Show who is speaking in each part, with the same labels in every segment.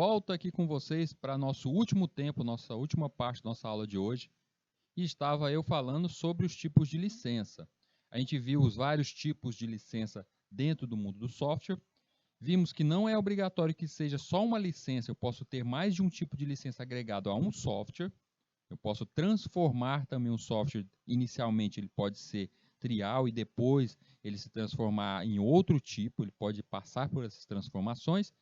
Speaker 1: volta aqui com vocês para nosso último tempo, nossa última parte da nossa aula de hoje. E estava eu falando sobre os tipos de licença. A gente viu os vários tipos de licença dentro do mundo do software. Vimos que não é obrigatório que seja só uma licença, eu posso ter mais de um tipo de licença agregado a um software. Eu posso transformar também um software, inicialmente ele pode ser trial e depois ele se transformar em outro tipo, ele pode passar por essas transformações.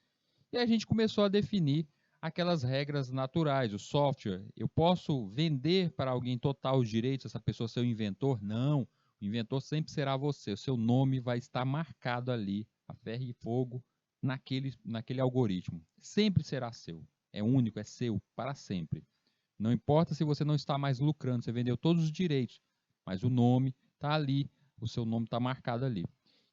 Speaker 1: E a gente começou a definir aquelas regras naturais. O software, eu posso vender para alguém total os direitos, essa pessoa ser o inventor? Não, o inventor sempre será você, o seu nome vai estar marcado ali, a ferro e fogo, naquele algoritmo. Sempre será seu, é único, é seu, para sempre. Não importa se você não está mais lucrando, você vendeu todos os direitos, mas o nome está ali, o seu nome está marcado ali.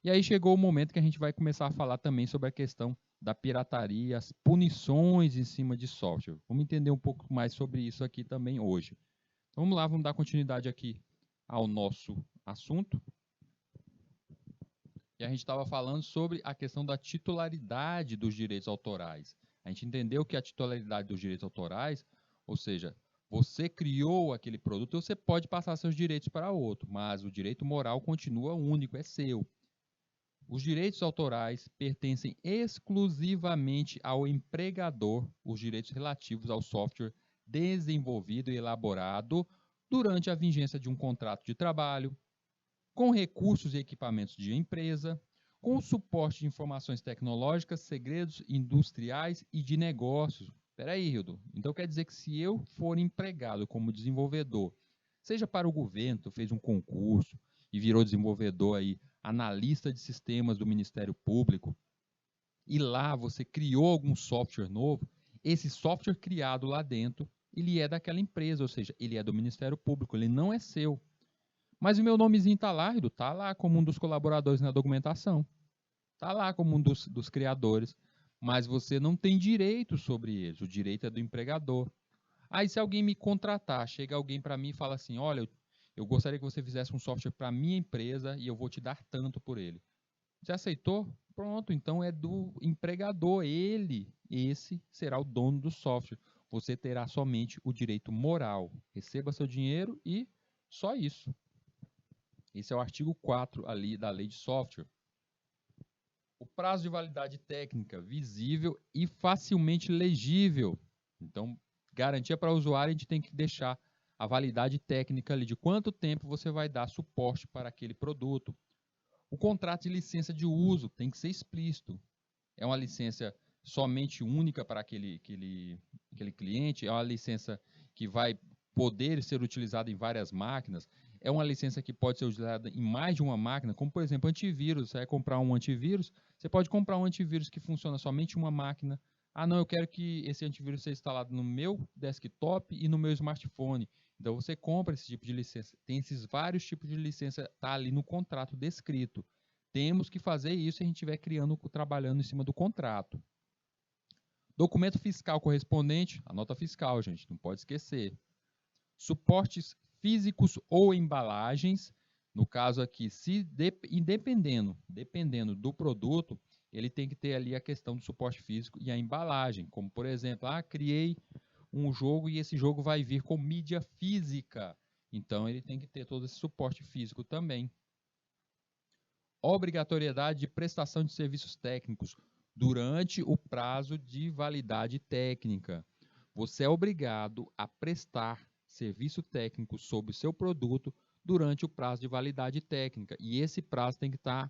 Speaker 1: E aí chegou o momento que a gente vai começar a falar também sobre a questão da pirataria, as punições em cima de software. Vamos entender um pouco mais sobre isso aqui também hoje. Então, vamos lá, vamos dar continuidade aqui ao nosso assunto. E a gente estava falando sobre a questão da titularidade dos direitos autorais. A gente entendeu que a titularidade dos direitos autorais, ou seja, você criou aquele produto, você pode passar seus direitos para outro, mas o direito moral continua único, é seu. Os direitos autorais pertencem exclusivamente ao empregador, os direitos relativos ao software desenvolvido e elaborado durante a vigência de um contrato de trabalho, com recursos e equipamentos de empresa, com o suporte de informações tecnológicas, segredos industriais e de negócios. Espera aí, Hildo. Então quer dizer que se eu for empregado como desenvolvedor, seja para o governo, fez um concurso e virou desenvolvedor aí, analista de sistemas do Ministério Público, e lá você criou algum software novo, esse software criado lá dentro, ele é daquela empresa, ou seja, ele é do Ministério Público, ele não é seu. Mas o meu nomezinho está lá, Edu, está lá como um dos colaboradores na documentação, está lá como um dos criadores, mas você não tem direito sobre eles, o direito é do empregador. Aí se alguém me contratar, chega alguém para mim e fala assim, olha, eu gostaria que você fizesse um software para a minha empresa e eu vou te dar tanto por ele. Você aceitou? Pronto, então é do empregador, esse será o dono do software. Você terá somente o direito moral. Receba seu dinheiro e só isso. Esse é o artigo 4 ali da lei de software. O prazo de validade técnica, visível e facilmente legível. Então, garantia para o usuário, a gente tem que deixar a validade técnica ali, de quanto tempo você vai dar suporte para aquele produto. O contrato de licença de uso tem que ser explícito. É uma licença somente única para aquele cliente, é uma licença que vai poder ser utilizada em várias máquinas, é uma licença que pode ser utilizada em mais de uma máquina, como por exemplo antivírus. Você vai comprar um antivírus, você pode comprar um antivírus que funciona somente em uma máquina. Ah, não, eu quero que esse antivírus seja instalado no meu desktop e no meu smartphone. Então você compra esse tipo de licença. Tem esses vários tipos de licença, tá ali no contrato descrito. Temos que fazer isso se a gente estiver trabalhando em cima do contrato. Documento fiscal correspondente, a nota fiscal, gente, não pode esquecer. Suportes físicos ou embalagens, no caso aqui, dependendo do produto, ele tem que ter ali a questão do suporte físico e a embalagem, como por exemplo, criei um jogo e esse jogo vai vir com mídia física, então ele tem que ter todo esse suporte físico também. Obrigatoriedade de prestação de serviços técnicos durante o prazo de validade técnica. Você é obrigado a prestar serviço técnico sobre o seu produto durante o prazo de validade técnica. E esse prazo tem que estar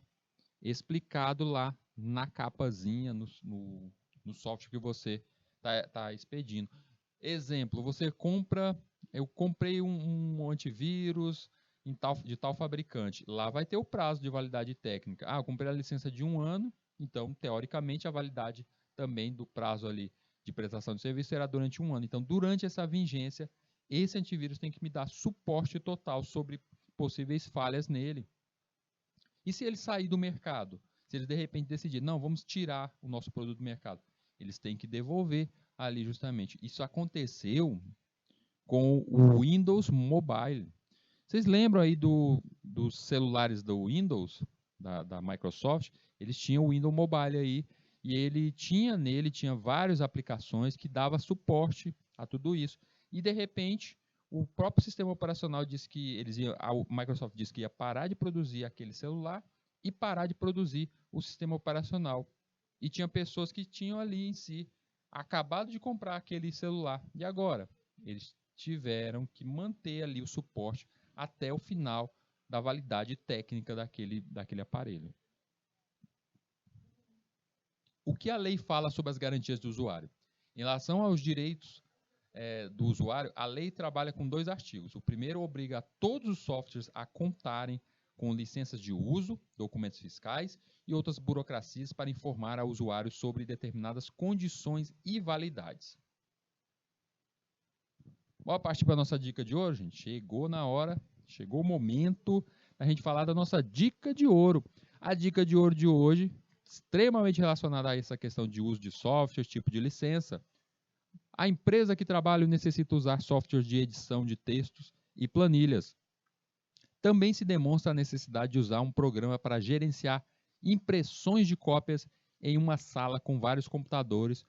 Speaker 1: explicado lá na capazinha, no software que você está expedindo. Exemplo, eu comprei um antivírus de tal fabricante. Lá vai ter o prazo de validade técnica. Eu comprei a licença de 1 ano, então, teoricamente, a validade também do prazo ali de prestação de serviço será durante 1 ano. Então, durante essa vigência, esse antivírus tem que me dar suporte total sobre possíveis falhas nele. E se ele sair do mercado? Se eles de repente decidirem, não, vamos tirar o nosso produto do mercado, eles têm que devolver ali justamente. Isso aconteceu com o Windows Mobile. Vocês lembram aí dos celulares do Windows, da Microsoft? Eles tinham o Windows Mobile aí, e ele tinha várias aplicações que dava suporte a tudo isso. E de repente, o próprio sistema operacional disse que a Microsoft disse que ia parar de produzir aquele celular e parar de produzir o sistema operacional. E tinha pessoas que tinham ali em si acabado de comprar aquele celular. E agora? Eles tiveram que manter ali o suporte até o final da validade técnica daquele aparelho. O que a lei fala sobre as garantias do usuário? Em relação aos direitos do usuário, a lei trabalha com 2 artigos. O primeiro obriga todos os softwares a contarem com licenças de uso, documentos fiscais e outras burocracias para informar ao usuário sobre determinadas condições e validades. Bora partir para a nossa dica de ouro, gente. Chegou na hora, chegou o momento da gente falar da nossa dica de ouro. A dica de ouro de hoje, extremamente relacionada a essa questão de uso de software, tipo de licença. A empresa que trabalha necessita usar softwares de edição de textos e planilhas. Também se demonstra a necessidade de usar um programa para gerenciar impressões de cópias em uma sala com vários computadores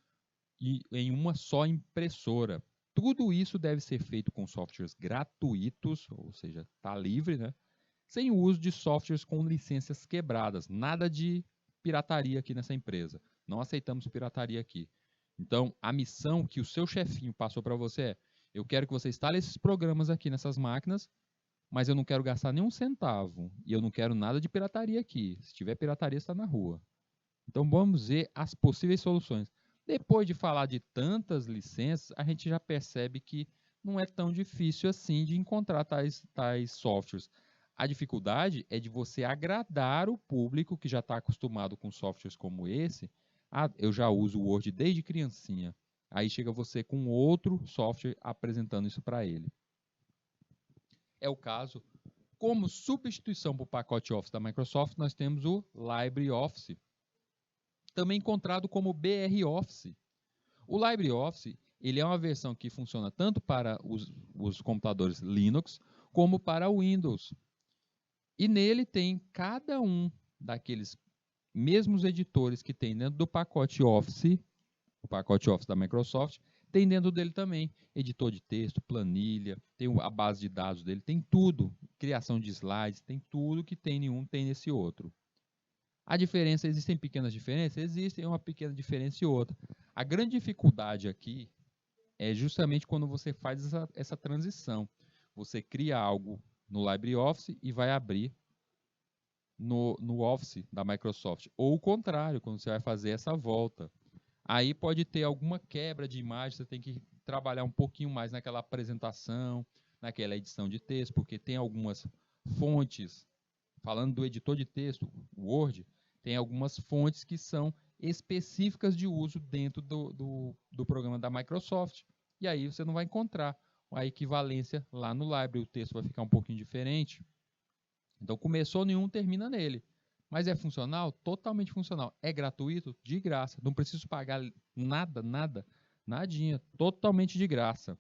Speaker 1: e em uma só impressora. Tudo isso deve ser feito com softwares gratuitos, ou seja, está livre, né? Sem o uso de softwares com licenças quebradas. Nada de pirataria aqui nessa empresa. Não aceitamos pirataria aqui. Então, a missão que o seu chefinho passou para você é: eu quero que você instale esses programas aqui nessas máquinas, mas eu não quero gastar nenhum centavo. E eu não quero nada de pirataria aqui. Se tiver pirataria, está na rua. Então, vamos ver as possíveis soluções. Depois de falar de tantas licenças, a gente já percebe que não é tão difícil assim de encontrar tais softwares. A dificuldade é de você agradar o público que já está acostumado com softwares como esse. Eu já uso o Word desde criancinha. Aí chega você com outro software apresentando isso para ele. É o caso, como substituição para o pacote Office da Microsoft, nós temos o LibreOffice, também encontrado como BR Office. O LibreOffice ele é uma versão que funciona tanto para os computadores Linux como para o Windows. E nele tem cada um daqueles mesmos editores que tem dentro do pacote Office, o pacote Office da Microsoft, tem dentro dele também editor de texto, planilha, tem a base de dados dele, tem tudo, criação de slides, tem tudo que tem em um, tem nesse outro. A diferença, existem pequenas diferenças? Existem uma pequena diferença e outra. A grande dificuldade aqui é justamente quando você faz essa transição. Você cria algo no LibreOffice e vai abrir no Office da Microsoft. Ou o contrário, quando você vai fazer essa volta. Aí pode ter alguma quebra de imagem, você tem que trabalhar um pouquinho mais naquela apresentação, naquela edição de texto, porque tem algumas fontes, falando do editor de texto, Word, tem algumas fontes que são específicas de uso dentro do programa da Microsoft. E aí você não vai encontrar a equivalência lá no Library, o texto vai ficar um pouquinho diferente. Então começou nenhum, termina nele. Mas é funcional? Totalmente funcional. É gratuito? De graça. Não preciso pagar nada, nadinha. Totalmente de graça.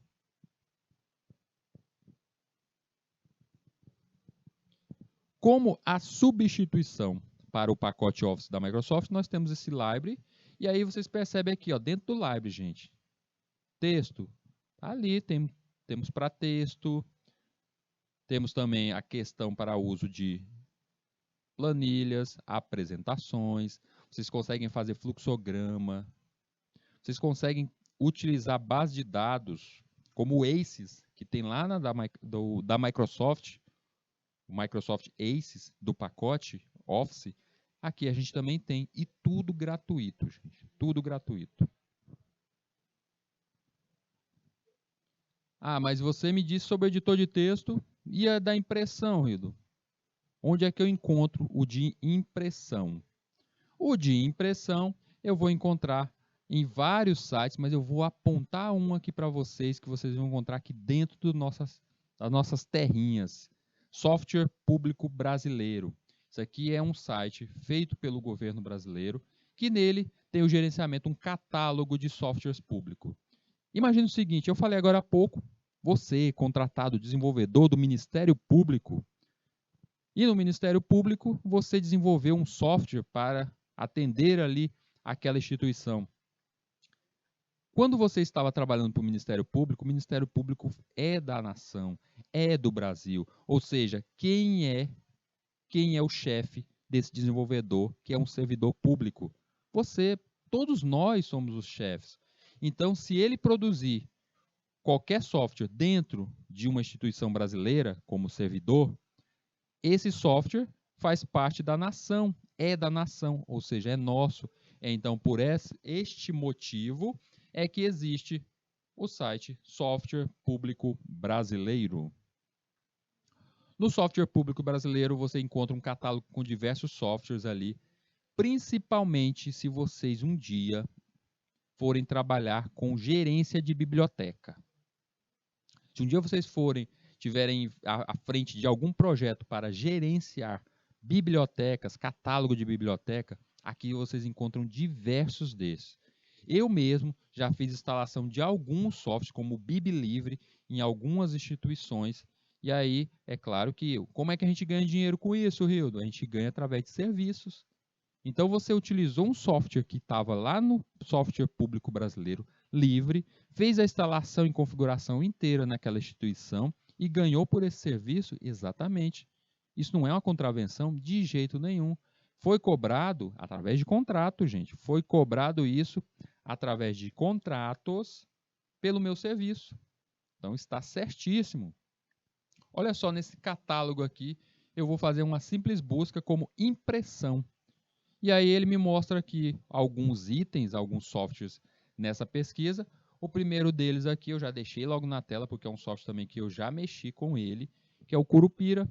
Speaker 1: Como a substituição para o pacote Office da Microsoft, nós temos esse Library. E aí vocês percebem aqui, ó, dentro do Library, gente. Texto. Tá ali, temos para texto. Temos também a questão para uso de planilhas, apresentações, vocês conseguem fazer fluxograma, vocês conseguem utilizar base de dados como o ACES, que tem lá da Microsoft, o Microsoft ACES do pacote Office, aqui a gente também tem, e tudo gratuito, gente, tudo gratuito. Ah, mas você me disse sobre o editor de texto e a da impressão, Rido. Onde é que eu encontro o de impressão? O de impressão eu vou encontrar em vários sites, mas eu vou apontar um aqui para vocês, que vocês vão encontrar aqui dentro das nossas terrinhas. Software Público Brasileiro. Isso aqui é um site feito pelo governo brasileiro, que nele tem o gerenciamento, um catálogo de softwares públicos. Imagina o seguinte, eu falei agora há pouco, você, contratado, desenvolvedor do Ministério Público, e no Ministério Público, você desenvolveu um software para atender ali aquela instituição. Quando você estava trabalhando para o Ministério Público é da nação, é do Brasil. Ou seja, quem é o chefe desse desenvolvedor, que é um servidor público? Você, todos nós somos os chefes. Então, se ele produzir qualquer software dentro de uma instituição brasileira, como servidor, esse software faz parte da nação, é da nação, ou seja, é nosso. Então, por este motivo, é que existe o site Software Público Brasileiro. No Software Público Brasileiro, você encontra um catálogo com diversos softwares ali, principalmente se vocês um dia forem trabalhar com gerência de biblioteca. Se um dia vocês tiverem à frente de algum projeto para gerenciar bibliotecas, catálogo de biblioteca, aqui vocês encontram diversos desses. Eu mesmo já fiz instalação de alguns softwares, como o BibLivre, em algumas instituições. E aí, é claro que, como é que a gente ganha dinheiro com isso, Rildo? A gente ganha através de serviços. Então, você utilizou um software que estava lá no Software Público Brasileiro, livre, fez a instalação e configuração inteira naquela instituição e ganhou por esse serviço? Exatamente. Isso não é uma contravenção de jeito nenhum. Foi cobrado através de contrato, gente. Foi cobrado isso através de contratos pelo meu serviço. Então, está certíssimo. Olha só, nesse catálogo aqui, eu vou fazer uma simples busca como impressão. E aí ele me mostra aqui alguns itens, alguns softwares nessa pesquisa. O primeiro deles aqui eu já deixei logo na tela, porque é um software também que eu já mexi com ele, que é o Curupira.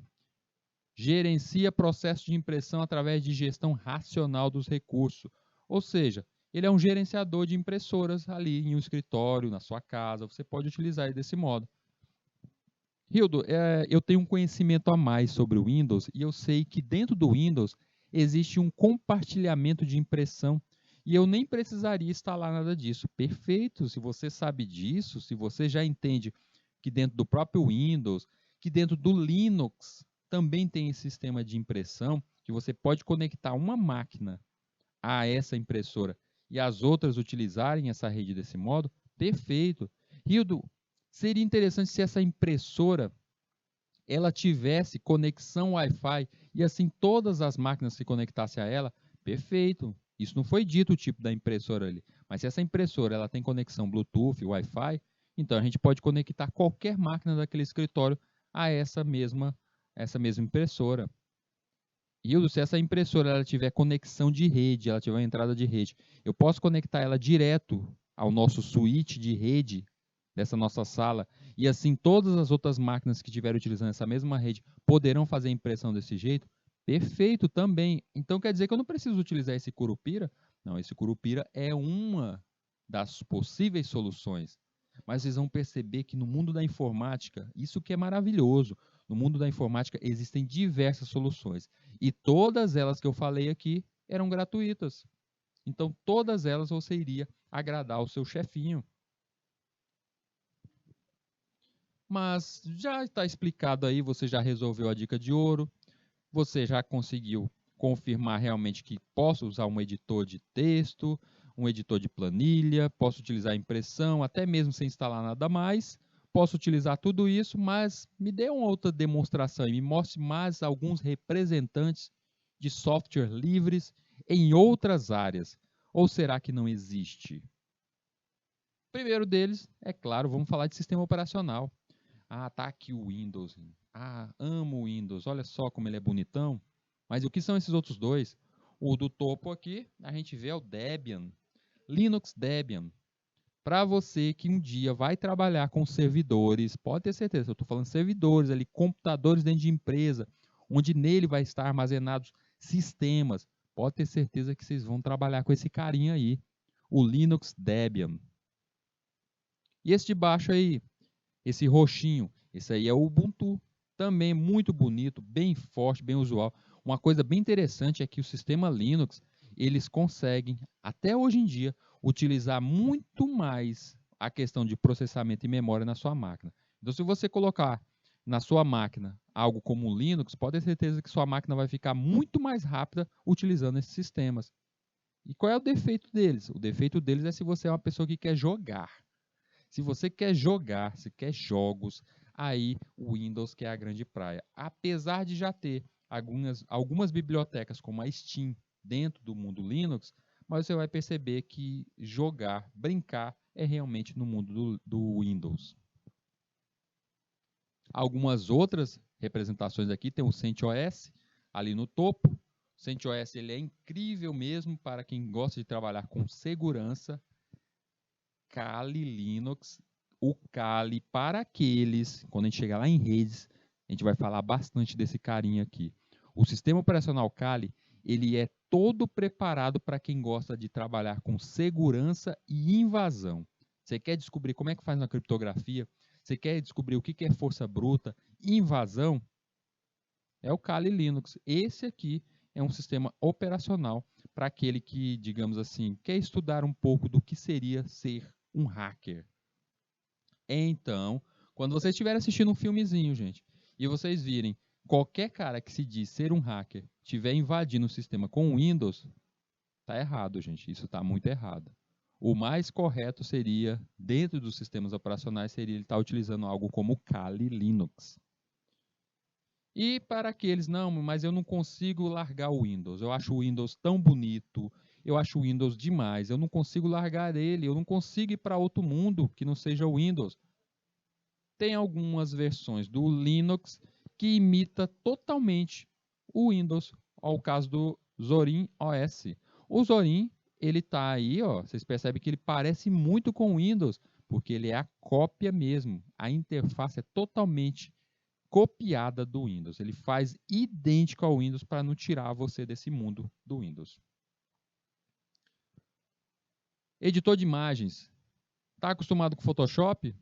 Speaker 1: Gerencia processo de impressão através de gestão racional dos recursos. Ou seja, ele é um gerenciador de impressoras ali em um escritório, na sua casa. Você pode utilizar ele desse modo. Hildo, eu tenho um conhecimento a mais sobre o Windows e eu sei que dentro do Windows existe um compartilhamento de impressão e eu nem precisaria instalar nada disso. Perfeito, se você sabe disso, se você já entende que dentro do próprio Windows, que dentro do Linux também tem esse sistema de impressão, que você pode conectar uma máquina a essa impressora e as outras utilizarem essa rede desse modo, perfeito. Hildo, seria interessante se essa impressora ela tivesse conexão Wi-Fi e assim todas as máquinas se conectassem a ela, perfeito. Isso não foi dito o tipo da impressora ali, mas se essa impressora ela tem conexão Bluetooth, Wi-Fi, então a gente pode conectar qualquer máquina daquele escritório a essa mesma impressora. E se essa impressora ela tiver conexão de rede, ela tiver uma entrada de rede, eu posso conectar ela direto ao nosso switch de rede dessa nossa sala, e assim todas as outras máquinas que estiverem utilizando essa mesma rede poderão fazer a impressão desse jeito? Perfeito também. Então quer dizer que eu não preciso utilizar esse Curupira? Não, esse Curupira é uma das possíveis soluções. Mas vocês vão perceber que no mundo da informática, isso que é maravilhoso, no mundo da informática existem diversas soluções. E todas elas que eu falei aqui eram gratuitas. Então todas elas você iria agradar o seu chefinho. Mas já está explicado aí, você já resolveu a dica de ouro, você já conseguiu confirmar realmente que posso usar um editor de texto, um editor de planilha, posso utilizar impressão, até mesmo sem instalar nada mais, posso utilizar tudo isso, mas me dê uma outra demonstração e me mostre mais alguns representantes de software livres em outras áreas. Ou será que não existe? O primeiro deles, é claro, vamos falar de sistema operacional. Ah, tá aqui o Windows. Ah, amo o Windows. Olha só como ele é bonitão. Mas o que são esses outros dois? O do topo aqui, a gente vê o Debian. Linux Debian. Para você que um dia vai trabalhar com servidores, pode ter certeza, eu estou falando servidores ali, computadores dentro de empresa, onde nele vai estar armazenados sistemas. Pode ter certeza que vocês vão trabalhar com esse carinha aí, o Linux Debian. E esse de baixo aí, esse roxinho, esse aí é o Ubuntu, também muito bonito, bem forte, bem usual. Uma coisa bem interessante é que o sistema Linux, eles conseguem, até hoje em dia, utilizar muito mais a questão de processamento e memória na sua máquina. Então, se você colocar na sua máquina algo como o Linux, pode ter certeza que sua máquina vai ficar muito mais rápida utilizando esses sistemas. E qual é o defeito deles? O defeito deles é se você é uma pessoa que quer jogar. Se você quer jogar, se quer jogos, aí o Windows que é a grande praia. Apesar de já ter algumas bibliotecas como a Steam dentro do mundo Linux, mas você vai perceber que jogar, brincar, é realmente no mundo do Windows. Algumas outras representações aqui tem o CentOS ali no topo. O CentOS ele é incrível mesmo para quem gosta de trabalhar com segurança. Kali Linux, o Kali para aqueles, quando a gente chegar lá em redes, a gente vai falar bastante desse carinha aqui. O sistema operacional Kali, ele é todo preparado para quem gosta de trabalhar com segurança e invasão. Você quer descobrir como é que faz na criptografia? Você quer descobrir o que é força bruta, invasão? É o Kali Linux. Esse aqui é um sistema operacional para aquele que, digamos assim, quer estudar um pouco do que seria ser um hacker. Então, quando vocês estiverem assistindo um filmezinho, gente, e vocês virem qualquer cara que se diz ser um hacker estiver invadindo o sistema com Windows, tá errado, gente. Isso está muito errado. O mais correto seria, dentro dos sistemas operacionais, seria ele estar utilizando algo como o Kali Linux. E para aqueles, não, mas eu não consigo largar o Windows. Eu acho o Windows tão bonito, eu acho o Windows demais, eu não consigo largar ele, eu não consigo ir para outro mundo que não seja o Windows. Tem algumas versões do Linux que imita totalmente o Windows, ao caso do Zorin OS. O Zorin, ele tá aí, ó, vocês percebem que ele parece muito com o Windows, porque ele é a cópia mesmo. A interface é totalmente copiada do Windows. Ele faz idêntico ao Windows para não tirar você desse mundo do Windows. Editor de imagens. Está acostumado com o Photoshop?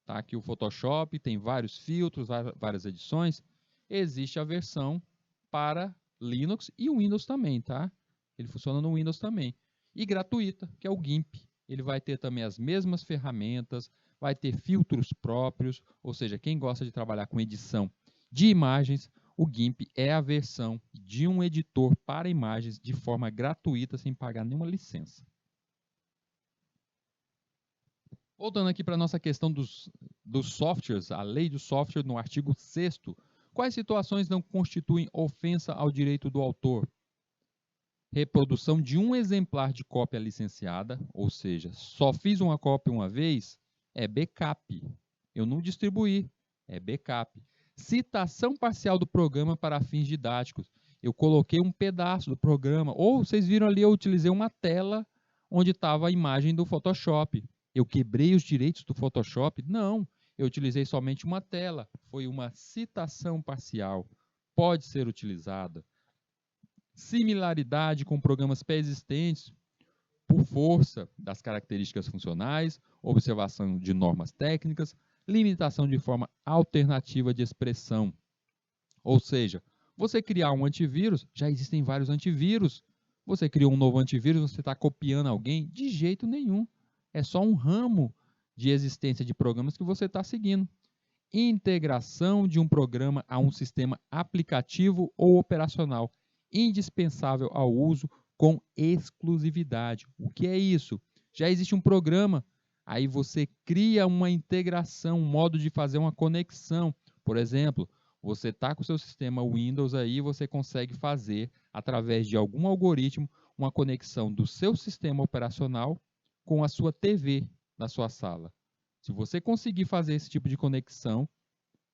Speaker 1: Tá aqui o Photoshop, tem vários filtros, várias edições. Existe a versão para Linux e o Windows também, tá? Ele funciona no Windows também. E gratuita, que é o GIMP. Ele vai ter também as mesmas ferramentas, vai ter filtros próprios, ou seja, quem gosta de trabalhar com edição de imagens, o GIMP é a versão de um editor para imagens de forma gratuita, sem pagar nenhuma licença. Voltando aqui para a nossa questão dos softwares, a lei do software no artigo 6º, quais situações não constituem ofensa ao direito do autor? Reprodução de um exemplar de cópia licenciada, ou seja, só fiz uma cópia uma vez, é backup. Eu não distribuí, é backup. Citação parcial do programa para fins didáticos. Eu coloquei um pedaço do programa, ou vocês viram ali, eu utilizei uma tela onde estava a imagem do Photoshop. Eu quebrei os direitos do Photoshop? Não, eu utilizei somente uma tela. Foi uma citação parcial. Pode ser utilizada. Similaridade com programas pré-existentes por força das características funcionais, observação de normas técnicas, limitação de forma alternativa de expressão. Ou seja, você criar um antivírus, já existem vários antivírus. Você criou um novo antivírus, você está copiando alguém? De jeito nenhum. É só um ramo de existência de programas que você está seguindo. Integração de um programa a um sistema aplicativo ou operacional, indispensável ao uso com exclusividade. O que é isso? Já existe um programa, aí você cria uma integração, um modo de fazer uma conexão. Por exemplo, você está com o seu sistema Windows aí, você consegue fazer, através de algum algoritmo, uma conexão do seu sistema operacional com a sua TV na sua sala. Se você conseguir fazer esse tipo de conexão,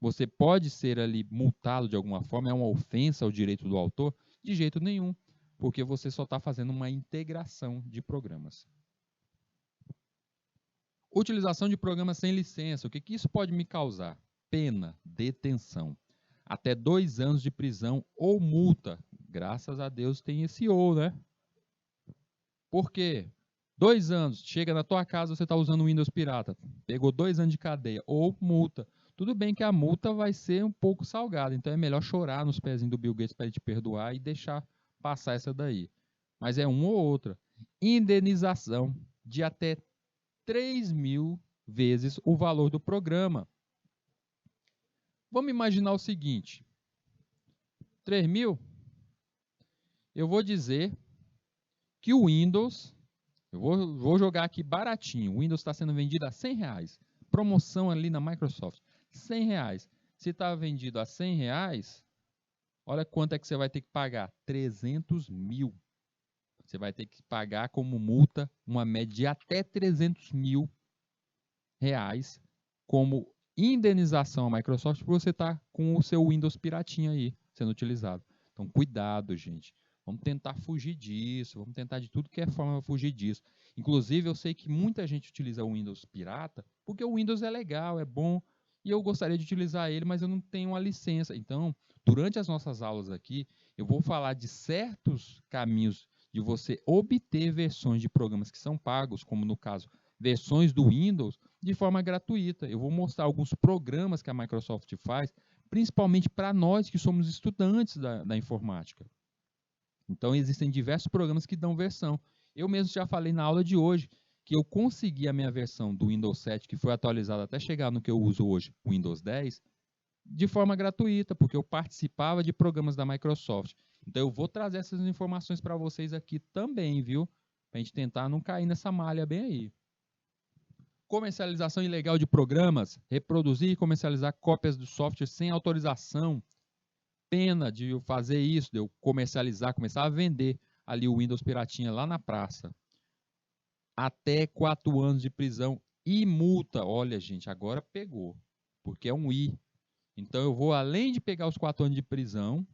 Speaker 1: você pode ser ali multado de alguma forma, é uma ofensa ao direito do autor? De jeito nenhum, porque você só está fazendo uma integração de programas. Utilização de programas sem licença, o que isso pode me causar? Pena, detenção, até 2 anos de prisão ou multa. Graças a Deus tem esse ou, né? Por quê? 2 anos, chega na tua casa, você está usando o Windows pirata, pegou 2 anos de cadeia ou multa. Tudo bem que a multa vai ser um pouco salgada, então é melhor chorar nos pezinhos do Bill Gates para ele te perdoar e deixar passar essa daí. Mas é uma ou outra. Indenização de até 3.000 vezes o valor do programa. Vamos imaginar o seguinte: 3.000, eu vou dizer que o Windows, eu vou jogar aqui baratinho, o Windows está sendo vendido a R$100, promoção ali na Microsoft, R$100. Se está vendido a R$100, olha quanto é que você vai ter que pagar, 300 mil. Você vai ter que pagar como multa uma média de até 300 mil reais como indenização à Microsoft por você estar com o seu Windows piratinha aí sendo utilizado. Então, cuidado, gente. Vamos tentar fugir disso, vamos tentar de tudo que é forma de fugir disso. Inclusive, eu sei que muita gente utiliza o Windows pirata porque o Windows é legal, é bom, e eu gostaria de utilizar ele, mas eu não tenho uma licença. Então, durante as nossas aulas aqui, eu vou falar de certos caminhos de você obter versões de programas que são pagos, como no caso, versões do Windows, de forma gratuita. Eu vou mostrar alguns programas que a Microsoft faz, principalmente para nós que somos estudantes da informática. Então, existem diversos programas que dão versão. Eu mesmo já falei na aula de hoje que eu consegui a minha versão do Windows 7, que foi atualizada até chegar no que eu uso hoje, o Windows 10, de forma gratuita, porque eu participava de programas da Microsoft. Então, eu vou trazer essas informações para vocês aqui também, viu? Para a gente tentar não cair nessa malha bem aí. Comercialização ilegal de programas, reproduzir e comercializar cópias do software sem autorização. Pena de eu fazer isso, de eu comercializar, começar a vender ali o Windows piratinha lá na praça. Até 4 anos de prisão e multa. Olha, gente, agora pegou, porque é um I. Então, eu vou, além de pegar os 4 anos de prisão,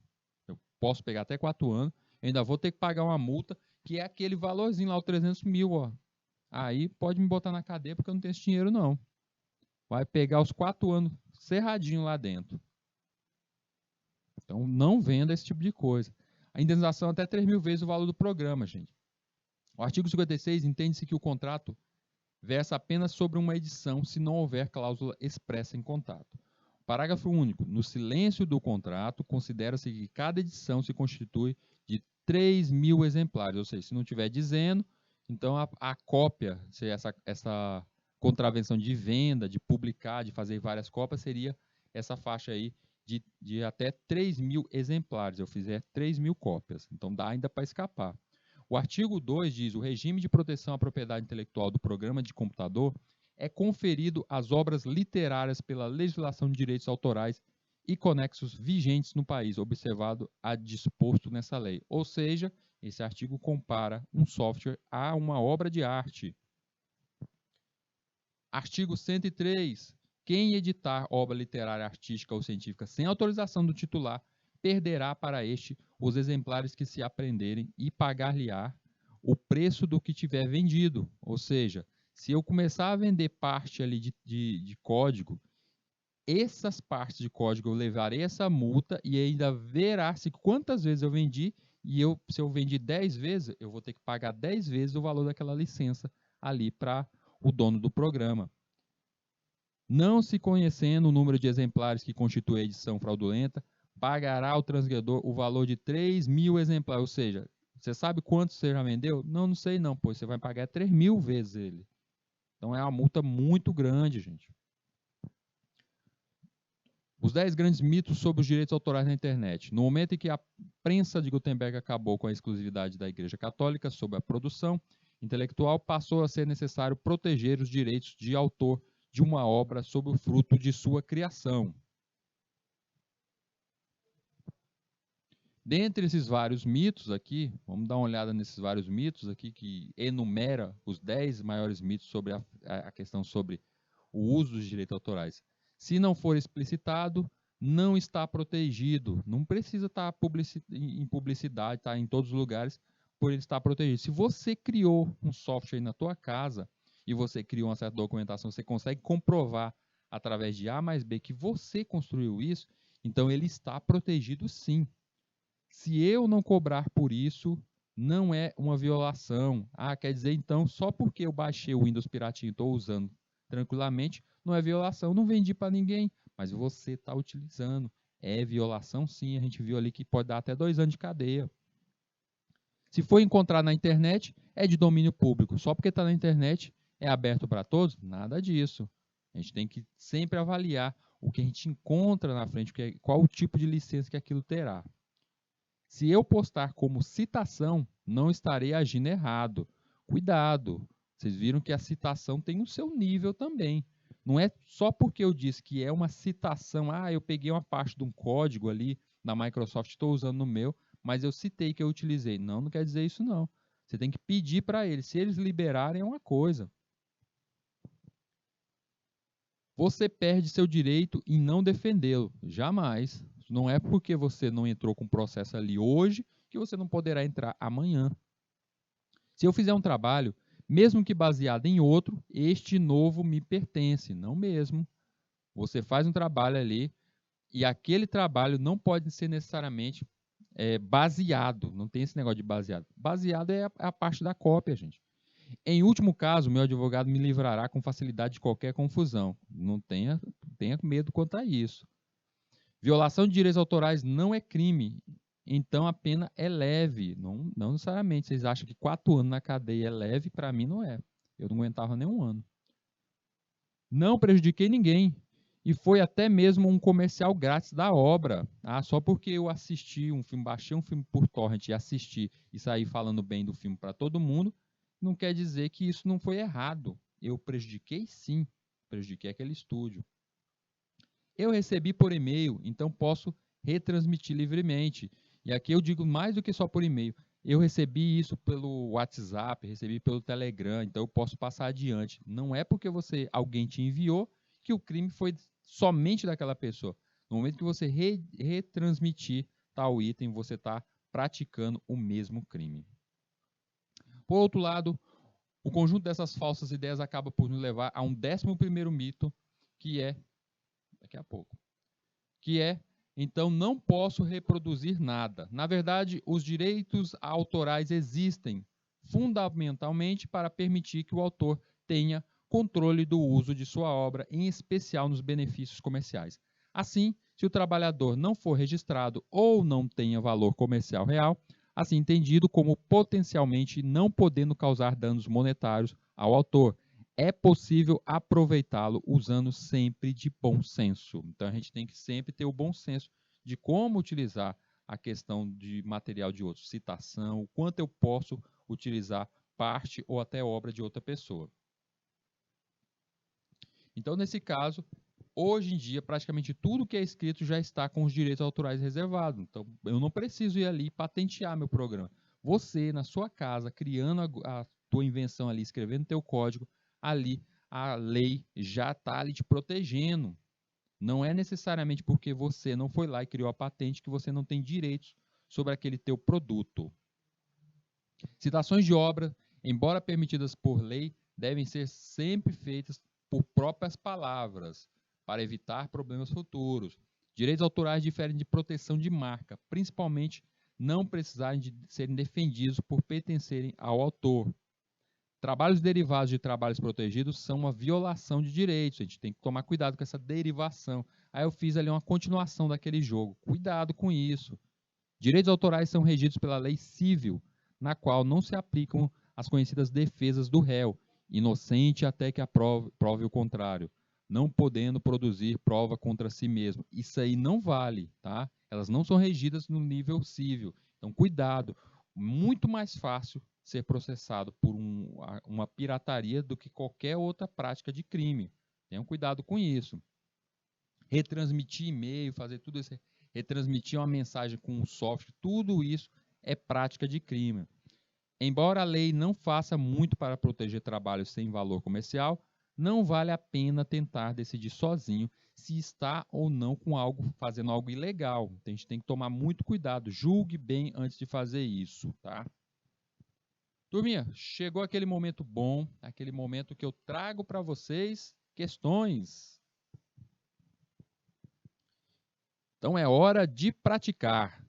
Speaker 1: eu posso pegar até 4 anos, eu ainda vou ter que pagar uma multa, que é aquele valorzinho lá, o 300 mil, ó. Aí pode me botar na cadeia, porque eu não tenho esse dinheiro, não. Vai pegar os 4 anos cerradinho lá dentro. Então, não venda esse tipo de coisa. A indenização até 3 mil vezes o valor do programa, gente. O artigo 56 entende-se que o contrato versa apenas sobre uma edição se não houver cláusula expressa em contrato. Parágrafo único. No silêncio do contrato, considera-se que cada edição se constitui de 3 mil exemplares. Ou seja, se não estiver dizendo, então a cópia, se essa contravenção de venda, de publicar, de fazer várias cópias, seria essa faixa aí de até 3 mil exemplares. Eu fizer 3 mil cópias. Então dá ainda para escapar. O artigo 2 diz: o regime de proteção à propriedade intelectual do programa de computador é conferido às obras literárias pela legislação de direitos autorais e conexos vigentes no país, observado a disposto nessa lei. Ou seja, esse artigo compara um software a uma obra de arte. Artigo 103. Quem editar obra literária, artística ou científica sem autorização do titular perderá para este os exemplares que se apreenderem e pagar-lhe-á o preço do que tiver vendido. Ou seja, se eu começar a vender parte ali de código, essas partes de código eu levarei essa multa e ainda verá-se quantas vezes eu vendi, e se eu vendi 10 vezes, eu vou ter que pagar 10 vezes o valor daquela licença ali para o dono do programa. Não se conhecendo o número de exemplares que constitui a edição fraudulenta, pagará ao transgredor o valor de 3 mil exemplares. Ou seja, você sabe quanto você já vendeu? Não, não sei não, pois você vai pagar 3 mil vezes ele. Então é uma multa muito grande, gente. Os 10 grandes mitos sobre os direitos autorais na internet. No momento em que a prensa de Gutenberg acabou com a exclusividade da Igreja Católica sobre a produção intelectual, passou a ser necessário proteger os direitos de autor de uma obra sob o fruto de sua criação. Dentre esses vários mitos aqui, vamos dar uma olhada nesses vários mitos aqui, que enumera os 10 maiores mitos sobre a questão sobre o uso dos direitos autorais. Se não for explicitado, não está protegido. Não precisa estar em publicidade, tá em todos os lugares, por ele estar protegido. Se você criou um software aí na tua casa e você criou uma certa documentação, você consegue comprovar através de A mais B que você construiu isso, então ele está protegido sim. Se eu não cobrar por isso, não é uma violação. Ah, quer dizer então, só porque eu baixei o Windows piratinho e estou usando tranquilamente, não é violação. Não vendi para ninguém, mas você está utilizando. É violação sim, a gente viu ali que pode dar até 2 anos de cadeia. Se for encontrar na internet, é de domínio público. Só porque está na internet, é aberto para todos? Nada disso. A gente tem que sempre avaliar o que a gente encontra na frente, qual o tipo de licença que aquilo terá. Se eu postar como citação, não estarei agindo errado. Cuidado, vocês viram que a citação tem o seu nível também. Não é só porque eu disse que é uma citação, eu peguei uma parte de um código ali da Microsoft, estou usando no meu, mas eu citei que eu utilizei. Não, não quer dizer isso não. Você tem que pedir para eles. Se eles liberarem, é uma coisa. Você perde seu direito em não defendê-lo. Jamais. Não é porque você não entrou com o processo ali hoje que você não poderá entrar amanhã. Se eu fizer um trabalho, mesmo que baseado em outro, este novo me pertence. Não mesmo. Você faz um trabalho ali e aquele trabalho não pode ser necessariamente baseado. Não tem esse negócio de baseado. Baseado é a parte da cópia, gente. Em último caso, meu advogado me livrará com facilidade de qualquer confusão. Não tenha medo quanto a isso. Violação de direitos autorais não é crime, então a pena é leve. Não necessariamente. Vocês acham que 4 anos na cadeia é leve? Para mim não é. Eu não aguentava nem 1 ano. Não prejudiquei ninguém. E foi até mesmo um comercial grátis da obra. Só porque eu assisti um filme, baixei um filme por torrent e assisti e saí falando bem do filme para todo mundo, não quer dizer que isso não foi errado. Eu prejudiquei sim, prejudiquei aquele estúdio. Eu recebi por e-mail, então posso retransmitir livremente. E aqui eu digo mais do que só por e-mail. Eu recebi isso pelo WhatsApp, recebi pelo Telegram, então eu posso passar adiante. Não é porque alguém te enviou que o crime foi somente daquela pessoa. No momento que você retransmitir tal item, você está praticando o mesmo crime. Por outro lado, o conjunto dessas falsas ideias acaba por nos levar a um 11º mito, que é, daqui a pouco, que é, então não posso reproduzir nada. Na verdade, os direitos autorais existem fundamentalmente para permitir que o autor tenha controle do uso de sua obra, em especial nos benefícios comerciais. Assim, se o trabalhador não for registrado ou não tenha valor comercial real, assim entendido como potencialmente não podendo causar danos monetários ao autor, é possível aproveitá-lo usando sempre de bom senso. Então a gente tem que sempre ter o bom senso de como utilizar a questão de material de outro, citação, o quanto eu posso utilizar parte ou até obra de outra pessoa. Então, nesse caso, hoje em dia, praticamente tudo que é escrito já está com os direitos autorais reservados. Então, eu não preciso ir ali patentear meu programa. Você, na sua casa, criando a tua invenção ali, escrevendo teu código, ali a lei já está ali te protegendo. Não é necessariamente porque você não foi lá e criou a patente que você não tem direitos sobre aquele teu produto. Citações de obra, embora permitidas por lei, devem ser sempre feitas por próprias palavras, para evitar problemas futuros. Direitos autorais diferem de proteção de marca, principalmente não precisarem de serem defendidos por pertencerem ao autor. Trabalhos derivados de trabalhos protegidos são uma violação de direitos. A gente tem que tomar cuidado com essa derivação. Aí eu fiz ali uma continuação daquele jogo. Cuidado com isso. Direitos autorais são regidos pela lei civil, na qual não se aplicam as conhecidas defesas do réu, inocente até que prove o contrário, não podendo produzir prova contra si mesmo. Isso aí não vale, tá? Elas não são regidas no nível civil. Então, cuidado. Muito mais fácil ser processado por uma pirataria do que qualquer outra prática de crime. Tenham cuidado com isso. Retransmitir e-mail, fazer tudo isso, retransmitir uma mensagem com um software, tudo isso é prática de crime. Embora a lei não faça muito para proteger trabalhos sem valor comercial, não vale a pena tentar decidir sozinho se está ou não fazendo algo ilegal. Então, a gente tem que tomar muito cuidado, julgue bem antes de fazer isso, tá? Turminha, chegou aquele momento bom, aquele momento que eu trago para vocês questões. Então é hora de praticar.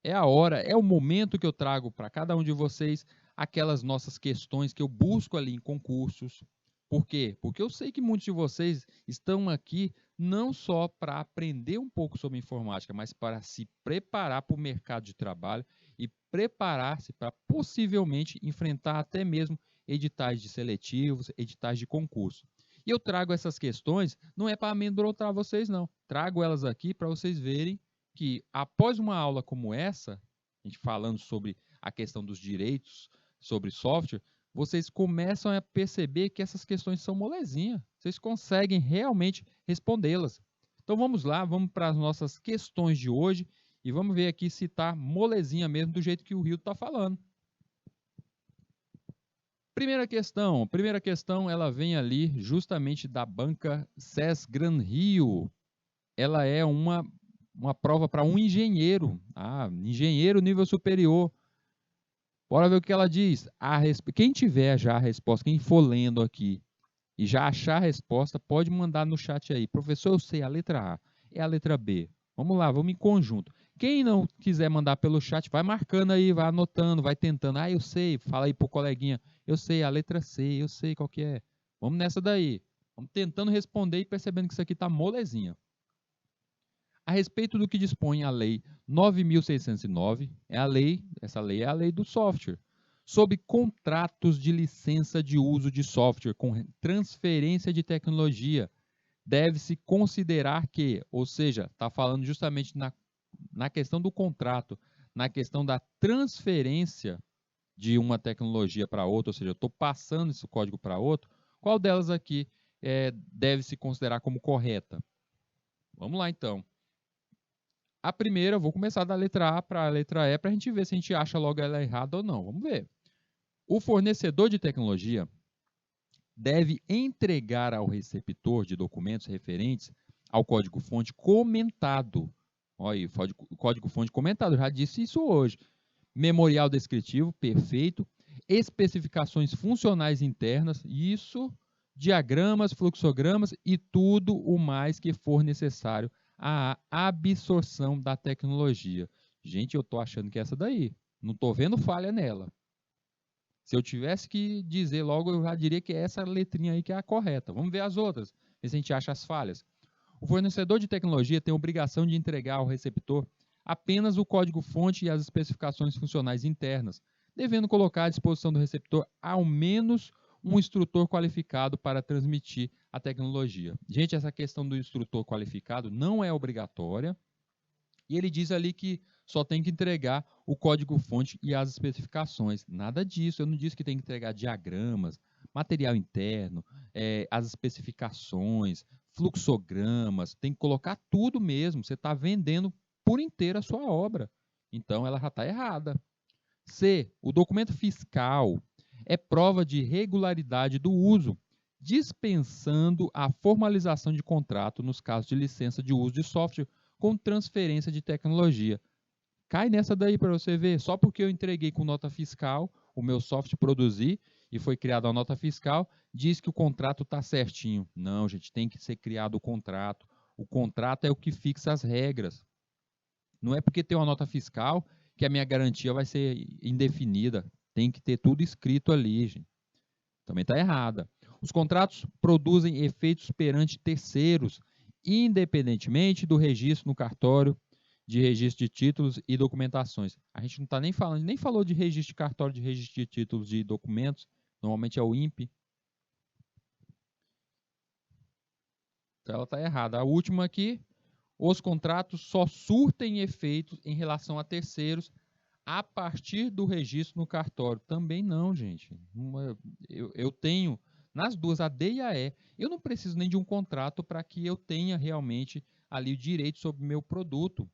Speaker 1: É o momento que eu trago para cada um de vocês aquelas nossas questões que eu busco ali em concursos. Por quê? Porque eu sei que muitos de vocês estão aqui não só para aprender um pouco sobre informática, mas para se preparar para o mercado de trabalho e preparar-se para possivelmente enfrentar até mesmo editais de seletivos, editais de concurso. E eu trago essas questões, não é para amedrontar vocês não, trago elas aqui para vocês verem que após uma aula como essa, a gente falando sobre a questão dos direitos sobre software, vocês começam a perceber que essas questões são molezinha. Vocês conseguem realmente respondê-las. Então vamos lá, vamos para as nossas questões de hoje e vamos ver aqui se está molezinha mesmo do jeito que o Rio está falando. Primeira questão, ela vem ali justamente da banca SES Gran Rio. Ela é uma prova para um engenheiro, engenheiro nível superior. Bora ver o que ela diz. Quem tiver já a resposta, quem for lendo aqui e já achar a resposta, pode mandar no chat aí. Professor, eu sei a letra A, é a letra B. Vamos lá, vamos em conjunto. Quem não quiser mandar pelo chat, vai marcando aí, vai anotando, vai tentando. Eu sei, fala aí pro coleguinha. Eu sei, a letra C, eu sei qual que é. Vamos nessa daí. Vamos tentando responder e percebendo que isso aqui está molezinha. A respeito do que dispõe a Lei 9.609, essa lei é a lei do software, sobre contratos de licença de uso de software com transferência de tecnologia, deve-se considerar que, ou seja, está falando justamente na questão do contrato, na questão da transferência de uma tecnologia para outra, ou seja, eu estou passando esse código para outro, qual delas aqui deve se considerar como correta? Vamos lá, então. A primeira, vou começar da letra A para a letra E para a gente ver se a gente acha logo ela errada ou não. Vamos ver. O fornecedor de tecnologia deve entregar ao receptor de documentos referentes ao código-fonte comentado. Olha aí, código-fonte comentado, eu já disse isso hoje. Memorial descritivo, perfeito. Especificações funcionais internas, isso. Diagramas, fluxogramas e tudo o mais que for necessário à absorção da tecnologia. Gente, eu estou achando que é essa daí. Não estou vendo falha nela. Se eu tivesse que dizer logo, eu já diria que é essa letrinha aí que é a correta. Vamos ver as outras, ver se a gente acha as falhas. O fornecedor de tecnologia tem a obrigação de entregar ao receptor apenas o código-fonte e as especificações funcionais internas, devendo colocar à disposição do receptor ao menos um instrutor qualificado para transmitir a tecnologia. Gente, essa questão do instrutor qualificado não é obrigatória, e ele diz ali que só tem que entregar o código-fonte e as especificações. Nada disso, eu não disse que tem que entregar diagramas, material interno, as especificações, fluxogramas, tem que colocar tudo mesmo, você está vendendo por inteiro a sua obra. Então, ela já está errada. C. O documento fiscal é prova de regularidade do uso, dispensando a formalização de contrato nos casos de licença de uso de software com transferência de tecnologia. Cai nessa daí para você ver. Só porque eu entreguei com nota fiscal, o meu software produzi e foi criada a nota fiscal, diz que o contrato está certinho. Não, gente, tem que ser criado o contrato. O contrato é o que fixa as regras. Não é porque tem uma nota fiscal que a minha garantia vai ser indefinida. Tem que ter tudo escrito ali, gente. Também está errada. Os contratos produzem efeitos perante terceiros, independentemente do registro no cartório de registro de títulos e documentações. A gente não está nem falando, nem falou de registro de cartório de registro de títulos de documentos, normalmente é o INPE. Então ela está errada. A última aqui, os contratos só surtem efeitos em relação a terceiros a partir do registro no cartório. Também não, gente. Eu tenho nas duas, a D e a E, eu não preciso nem de um contrato para que eu tenha realmente ali o direito sobre o meu produto.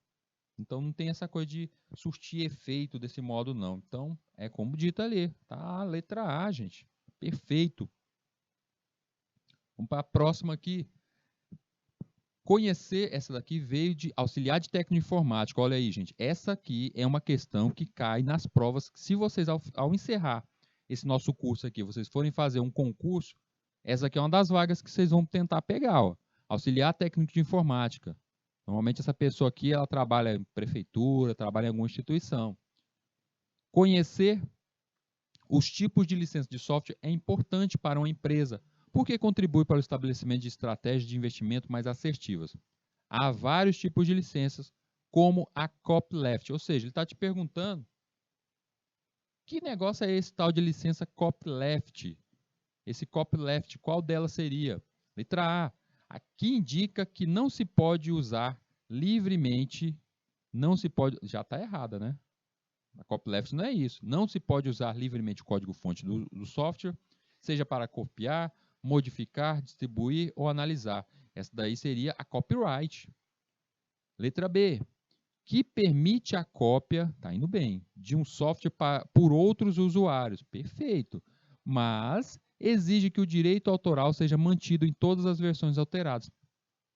Speaker 1: Então não tem essa coisa de surtir efeito desse modo, não. Então, é como dito ali, tá? A letra A, gente. Perfeito. Vamos para a próxima aqui. Conhecer, essa daqui veio de auxiliar de técnico informático. Olha aí, gente. Essa aqui é uma questão que cai nas provas. Se vocês, ao encerrar esse nosso curso aqui, vocês forem fazer um concurso, essa aqui é uma das vagas que vocês vão tentar pegar. Ó. Auxiliar técnico de informática. Normalmente essa pessoa aqui, ela trabalha em prefeitura, trabalha em alguma instituição. Conhecer os tipos de licença de software é importante para uma empresa, porque contribui para o estabelecimento de estratégias de investimento mais assertivas. Há vários tipos de licenças, como a copyleft, ou seja, ele está te perguntando que negócio é esse tal de licença copyleft? Esse copyleft, qual delas seria? Letra A. Aqui indica que não se pode usar livremente, não se pode, já está errada, né? A copyleft não é isso. Não se pode usar livremente o código-fonte do software, seja para copiar, modificar, distribuir ou analisar. Essa daí seria a copyright. Letra B, que permite a cópia, tá indo bem, de um software por outros usuários. Perfeito. Mas exige que o direito autoral seja mantido em todas as versões alteradas.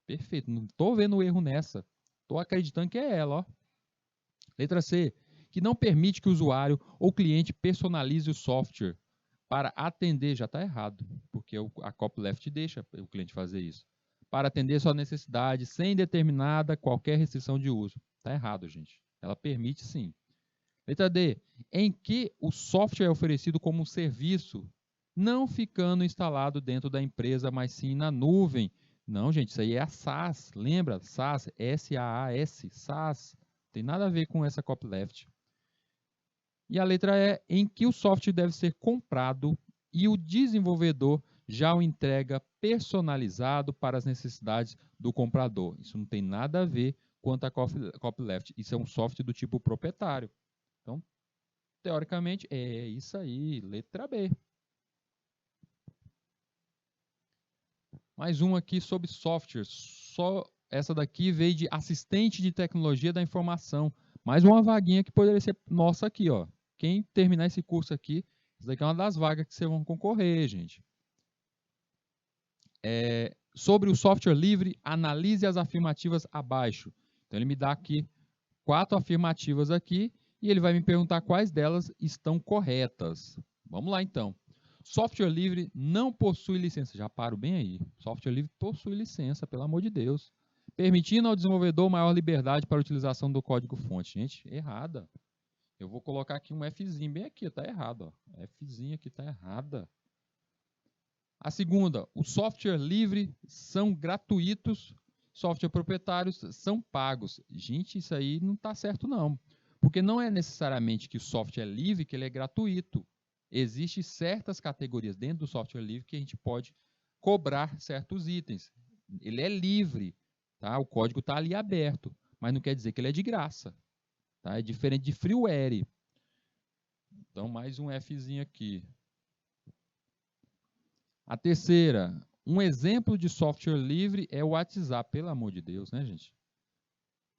Speaker 1: Perfeito. Não estou vendo erro nessa. Estou acreditando que é ela. Ó. Letra C, que não permite que o usuário ou cliente personalize o software para atender, já está errado, porque a copyleft deixa o cliente fazer isso, para atender sua necessidade sem determinada qualquer restrição de uso. Está errado, gente. Ela permite sim. Letra D, em que o software é oferecido como um serviço, não ficando instalado dentro da empresa, mas sim na nuvem. Não, gente, isso aí é a SaaS. Lembra? SaaS, S-A-A-S, SaaS. Tem nada a ver com essa copyleft. E a letra E, em que o software deve ser comprado e o desenvolvedor já o entrega personalizado para as necessidades do comprador. Isso não tem nada a ver quanto a copyleft. Isso é um software do tipo proprietário. Então, teoricamente, é isso aí, letra B. Mais um aqui sobre software. Só essa daqui veio de assistente de tecnologia da informação. Mais uma vaguinha que poderia ser nossa aqui, ó. Quem terminar esse curso aqui, isso daqui é uma das vagas que vocês vão concorrer, gente. Sobre o software livre, analise as afirmativas abaixo. Então, ele me dá aqui 4 afirmativas aqui e ele vai me perguntar quais delas estão corretas. Vamos lá, então. Software livre não possui licença. Já paro bem aí. Software livre possui licença, pelo amor de Deus. Permitindo ao desenvolvedor maior liberdade para a utilização do código-fonte. Gente, errada. Eu vou colocar aqui um Fzinho bem aqui, tá errado. Ó. Fzinho aqui tá errada. A segunda, os software livre são gratuitos, software proprietários são pagos. Gente, isso aí não está certo não. Porque não é necessariamente que o software é livre, que ele é gratuito. Existem certas categorias dentro do software livre que a gente pode cobrar certos itens. Ele é livre, tá? O código está ali aberto, mas não quer dizer que ele é de graça. Tá? É diferente de freeware. Então, mais um Fzinho aqui. A terceira, um exemplo de software livre é o WhatsApp. Pelo amor de Deus, né, gente?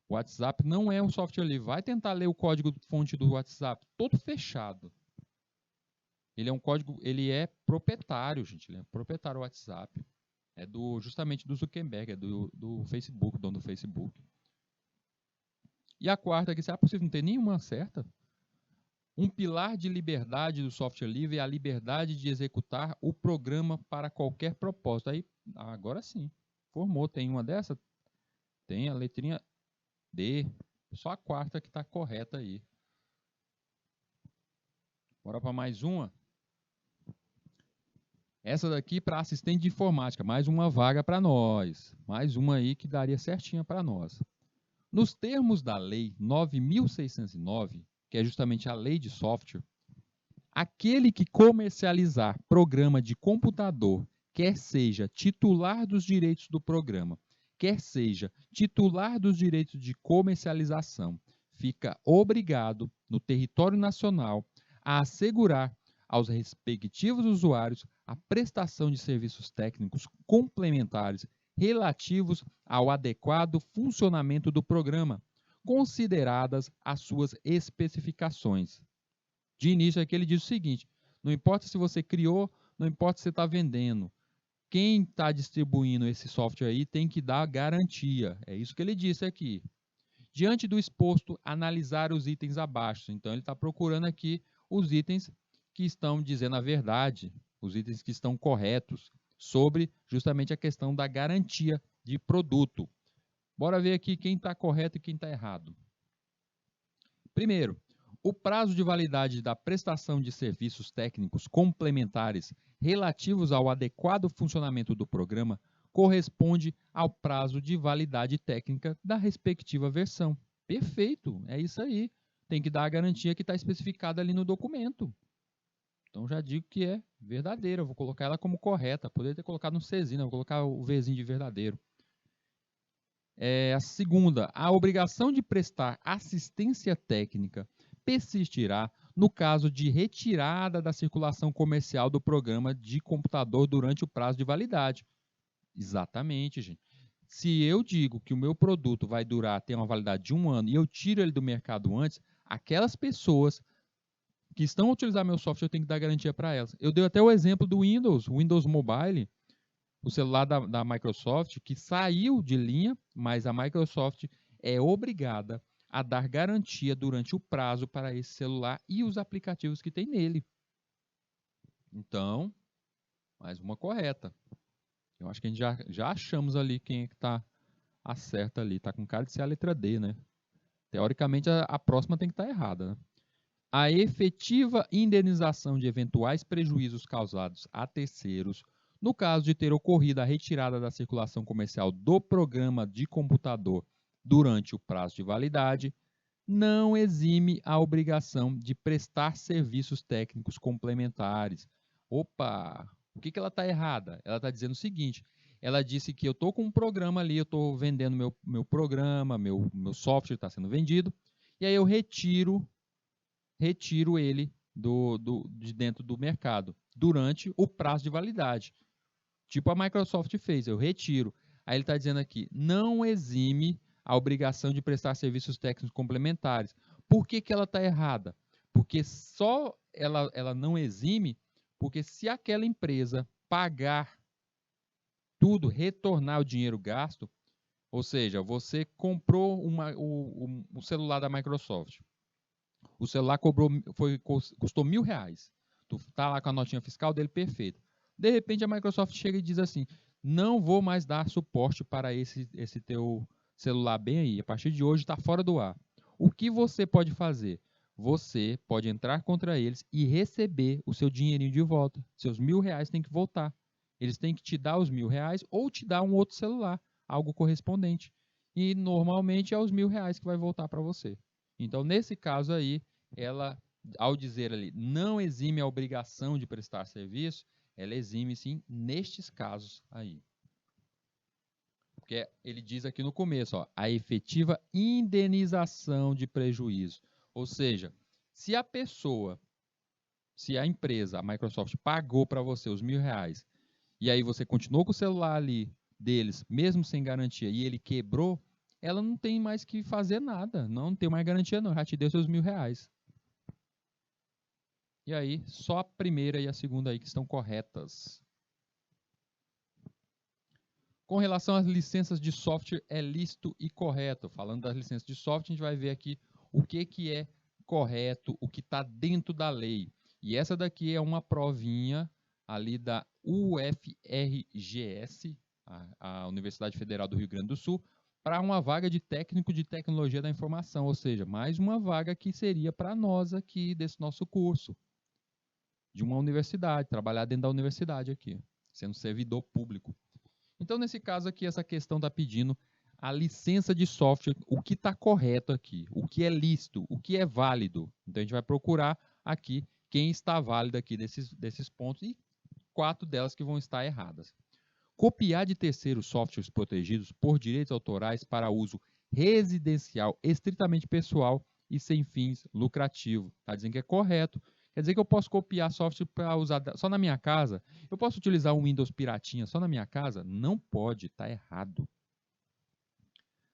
Speaker 1: O WhatsApp não é um software livre. Vai tentar ler o código-fonte do WhatsApp, todo fechado. Ele é um código, ele é proprietário, gente. Ele é proprietário do WhatsApp. É justamente do Zuckerberg, é do Facebook, dono do Facebook. E a quarta aqui, será possível não ter nenhuma certa? Um pilar de liberdade do software livre é a liberdade de executar o programa para qualquer propósito. Aí, agora sim, formou. Tem uma dessa? Tem a letrinha D. Só a quarta que está correta aí. Bora para mais uma. Essa daqui para assistente de informática. Mais uma vaga para nós. Mais uma aí que daria certinha para nós. Nos termos da Lei 9.609, que é justamente a lei de software, aquele que comercializar programa de computador, quer seja titular dos direitos do programa, quer seja titular dos direitos de comercialização, fica obrigado, no território nacional, a assegurar aos respectivos usuários a prestação de serviços técnicos complementares relativos ao adequado funcionamento do programa, consideradas as suas especificações. De início aqui ele diz o seguinte, não importa se você criou, não importa se você está vendendo, quem está distribuindo esse software aí tem que dar garantia. É isso que ele disse aqui. Diante do exposto, analisar os itens abaixo. Então ele está procurando aqui os itens que estão dizendo a verdade, os itens que estão corretos, sobre justamente a questão da garantia de produto. Bora ver aqui quem está correto e quem está errado. Primeiro, o prazo de validade da prestação de serviços técnicos complementares relativos ao adequado funcionamento do programa corresponde ao prazo de validade técnica da respectiva versão. Perfeito, é isso aí. Tem que dar a garantia que está especificada ali no documento. Então já digo que é verdadeira, eu vou colocar ela como correta. Poderia ter colocado um Czinho, vou colocar o Vzinho de verdadeiro. A segunda, a obrigação de prestar assistência técnica persistirá no caso de retirada da circulação comercial do programa de computador durante o prazo de validade. Exatamente, gente. Se eu digo que o meu produto vai durar, ter uma validade de 1 ano e eu tiro ele do mercado antes, aquelas pessoas que estão a utilizar meu software, eu tenho que dar garantia para elas. Eu dei até o exemplo do Windows, o Windows Mobile, o celular da Microsoft, que saiu de linha, mas a Microsoft é obrigada a dar garantia durante o prazo para esse celular e os aplicativos que tem nele. Então, mais uma correta. Eu acho que a gente já achamos ali quem é que está acerta ali. Está com cara de ser a letra D, né? Teoricamente, a próxima tem que estar errada, né? A efetiva indenização de eventuais prejuízos causados a terceiros, no caso de ter ocorrido a retirada da circulação comercial do programa de computador durante o prazo de validade, não exime a obrigação de prestar serviços técnicos complementares. Opa! O que ela está errada? Ela está dizendo o seguinte, ela disse que eu estou com um programa ali, eu estou vendendo meu programa, meu software está sendo vendido, e aí eu retiro ele de dentro do mercado durante o prazo de validade. Tipo a Microsoft fez, eu retiro. Aí ele está dizendo aqui, não exime a obrigação de prestar serviços técnicos complementares. Por que ela está errada? Porque só ela não exime, porque se aquela empresa pagar tudo, retornar o dinheiro gasto, ou seja, você comprou o celular da Microsoft, o celular custou R$ 1.000. Tu tá lá com a notinha fiscal dele perfeita. De repente a Microsoft chega e diz assim, não vou mais dar suporte para esse teu celular bem aí. A partir de hoje está fora do ar. O que você pode fazer? Você pode entrar contra eles e receber o seu dinheirinho de volta. Seus R$ 1.000 têm que voltar. Eles têm que te dar os R$ 1.000 ou te dar um outro celular, algo correspondente. E normalmente é os R$ 1.000 que vai voltar para você. Então, nesse caso aí, ela, ao dizer ali, não exime a obrigação de prestar serviço, ela exime sim nestes casos aí. Porque ele diz aqui no começo, ó, a efetiva indenização de prejuízo. Ou seja, se a empresa, a Microsoft, pagou para você os R$ 1.000, e aí você continuou com o celular ali deles, mesmo sem garantia, e ele quebrou, ela não tem mais que fazer nada, não tem mais garantia não, já te deu seus R$ 1.000. E aí, só a primeira e a segunda aí que estão corretas. Com relação às licenças de software, é lícito e correto. Falando das licenças de software, a gente vai ver aqui o que é correto, o que está dentro da lei. E essa daqui é uma provinha ali da UFRGS, a Universidade Federal do Rio Grande do Sul, para uma vaga de técnico de tecnologia da informação, ou seja, mais uma vaga que seria para nós aqui desse nosso curso, de uma universidade, trabalhar dentro da universidade aqui, sendo servidor público. Então, nesse caso aqui, essa questão está pedindo a licença de software, o que está correto aqui, o que é lícito, o que é válido. Então, a gente vai procurar aqui quem está válido aqui desses pontos e 4 delas que vão estar erradas. Copiar de terceiros softwares protegidos por direitos autorais para uso residencial, estritamente pessoal e sem fins lucrativos. Está dizendo que é correto. Quer dizer que eu posso copiar software para usar só na minha casa? Eu posso utilizar um Windows piratinha só na minha casa? Não pode, está errado.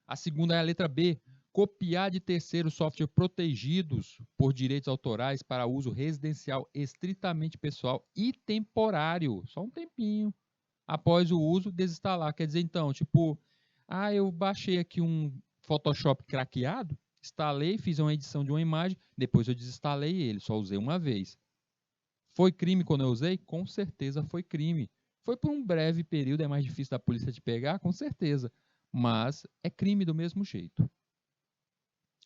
Speaker 1: A segunda é a letra B. Copiar de terceiros software protegidos por direitos autorais para uso residencial, estritamente pessoal e temporário. Só um tempinho. Após o uso, desinstalar. Quer dizer, então, tipo, eu baixei aqui um Photoshop craqueado, instalei, fiz uma edição de uma imagem, depois eu desinstalei ele, só usei uma vez. Foi crime quando eu usei? Com certeza foi crime. Foi por um breve período, é mais difícil da polícia te pegar? Com certeza. Mas é crime do mesmo jeito.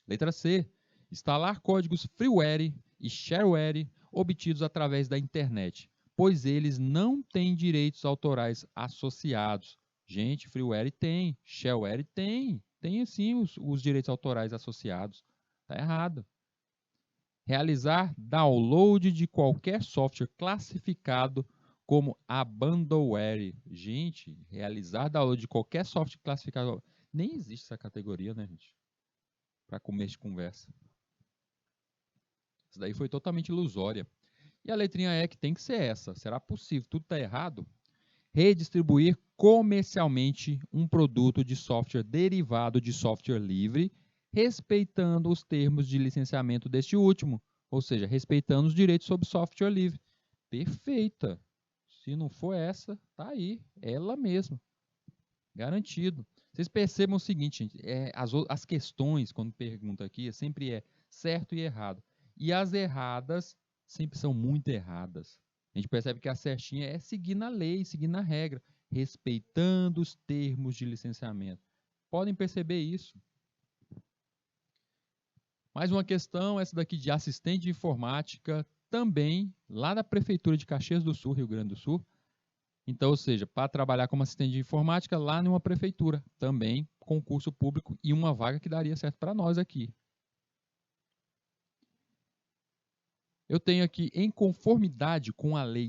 Speaker 1: Letra C. Instalar códigos freeware e shareware obtidos através da internet, pois eles não têm direitos autorais associados. Gente, freeware tem, shareware tem sim os direitos autorais associados. Está errado. Realizar download de qualquer software classificado como abandonware. Gente, realizar download de qualquer software classificado. Nem existe essa categoria, né, gente? Para começo de conversa. Isso daí foi totalmente ilusória. E a letrinha E que tem que ser essa. Será possível? Tudo está errado? Redistribuir comercialmente um produto de software derivado de software livre, respeitando os termos de licenciamento deste último, ou seja, respeitando os direitos sobre software livre. Perfeita. Se não for essa, tá aí, ela mesma. Garantido. Vocês percebam o seguinte, gente, as questões, quando pergunta aqui, sempre é certo e errado. E as erradas sempre são muito erradas. A gente percebe que a certinha é seguir na lei, seguir na regra, respeitando os termos de licenciamento. Podem perceber isso. Mais uma questão, essa daqui de assistente de informática, também lá da Prefeitura de Caxias do Sul, Rio Grande do Sul. Então, ou seja, para trabalhar como assistente de informática lá numa prefeitura, também concurso público e uma vaga que daria certo para nós aqui. Eu tenho aqui, em conformidade com a Lei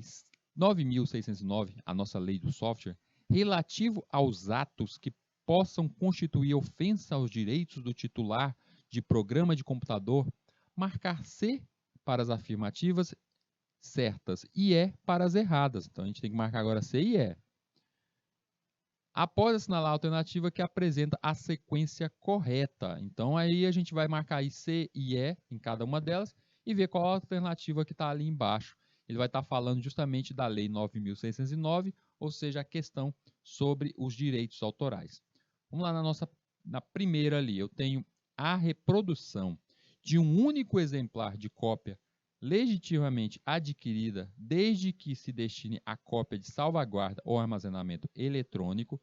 Speaker 1: 9.609, a nossa lei do software, relativo aos atos que possam constituir ofensa aos direitos do titular de programa de computador, marcar C para as afirmativas certas e E para as erradas. Então, a gente tem que marcar agora C e E. Após assinalar a alternativa que apresenta a sequência correta. Então, aí a gente vai marcar aí C e E em cada uma delas e ver qual a alternativa que está ali embaixo. Ele vai estar falando justamente da Lei 9.609, ou seja, a questão sobre os direitos autorais. Vamos lá na primeira ali. Eu tenho a reprodução de um único exemplar de cópia legitimamente adquirida, desde que se destine a cópia de salvaguarda ou armazenamento eletrônico,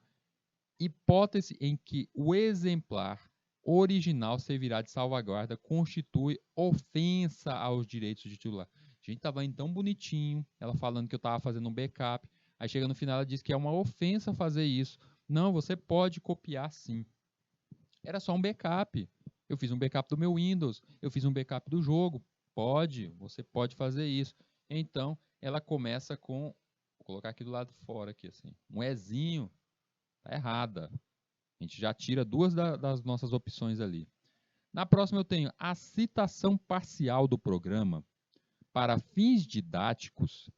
Speaker 1: hipótese em que o exemplar original servirá de salvaguarda constitui ofensa aos direitos de titular. A gente estava indo tão bonitinho, ela falando que eu estava fazendo um backup, aí chega no final ela diz que é uma ofensa fazer isso. Não, você pode copiar sim. Era só um backup. Eu fiz um backup do meu Windows, eu fiz um backup do jogo. Pode, você pode fazer isso. Então, ela começa com, vou colocar aqui do lado de fora, aqui, assim, um Ezinho, tá errada. A gente já tira duas das nossas opções ali. Na próxima eu tenho a citação parcial do programa para fins didáticos.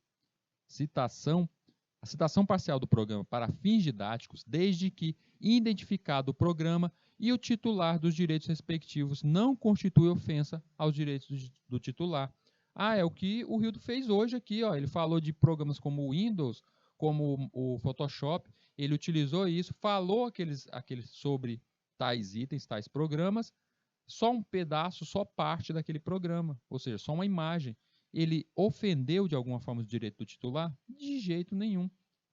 Speaker 1: A citação parcial do programa para fins didáticos, desde que identificado o programa e o titular dos direitos respectivos não constitui ofensa aos direitos do titular. É o que o Rildo fez hoje aqui, ó. Ele falou de programas como o Windows, como o Photoshop, ele utilizou isso, falou aqueles sobre tais itens, tais programas, só um pedaço, só parte daquele programa, ou seja, só uma imagem. Ele ofendeu de alguma forma o direito do titular? De jeito nenhum.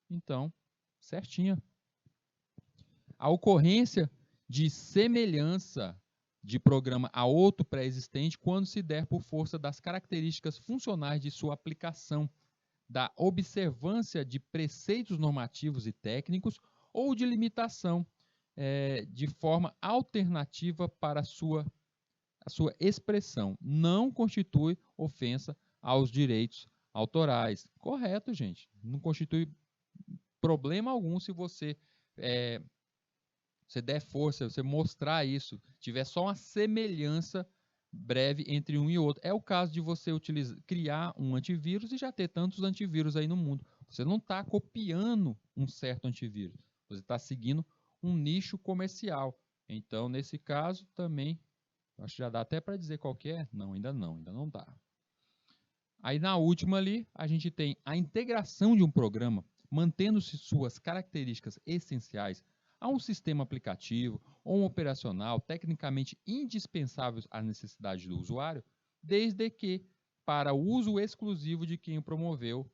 Speaker 1: Então, certinha. A ocorrência de semelhança de programa a outro pré-existente quando se der por força das características funcionais de sua aplicação, da observância de preceitos normativos e técnicos ou de limitação de forma alternativa para a sua expressão. Não constitui ofensa aos direitos autorais. Correto, gente. Não constitui problema algum se você você der força, você mostrar isso, tiver só uma semelhança breve entre um e outro. É o caso de você criar um antivírus e já ter tantos antivírus aí no mundo. Você não está copiando um certo antivírus, você está seguindo um nicho comercial. Então, nesse caso, também, acho que já dá até para dizer qual que é. Não, ainda não dá. Aí na última ali, a gente tem a integração de um programa, mantendo-se suas características essenciais a um sistema aplicativo ou um operacional tecnicamente indispensáveis à necessidade do usuário, desde que para o uso exclusivo de quem o promoveu.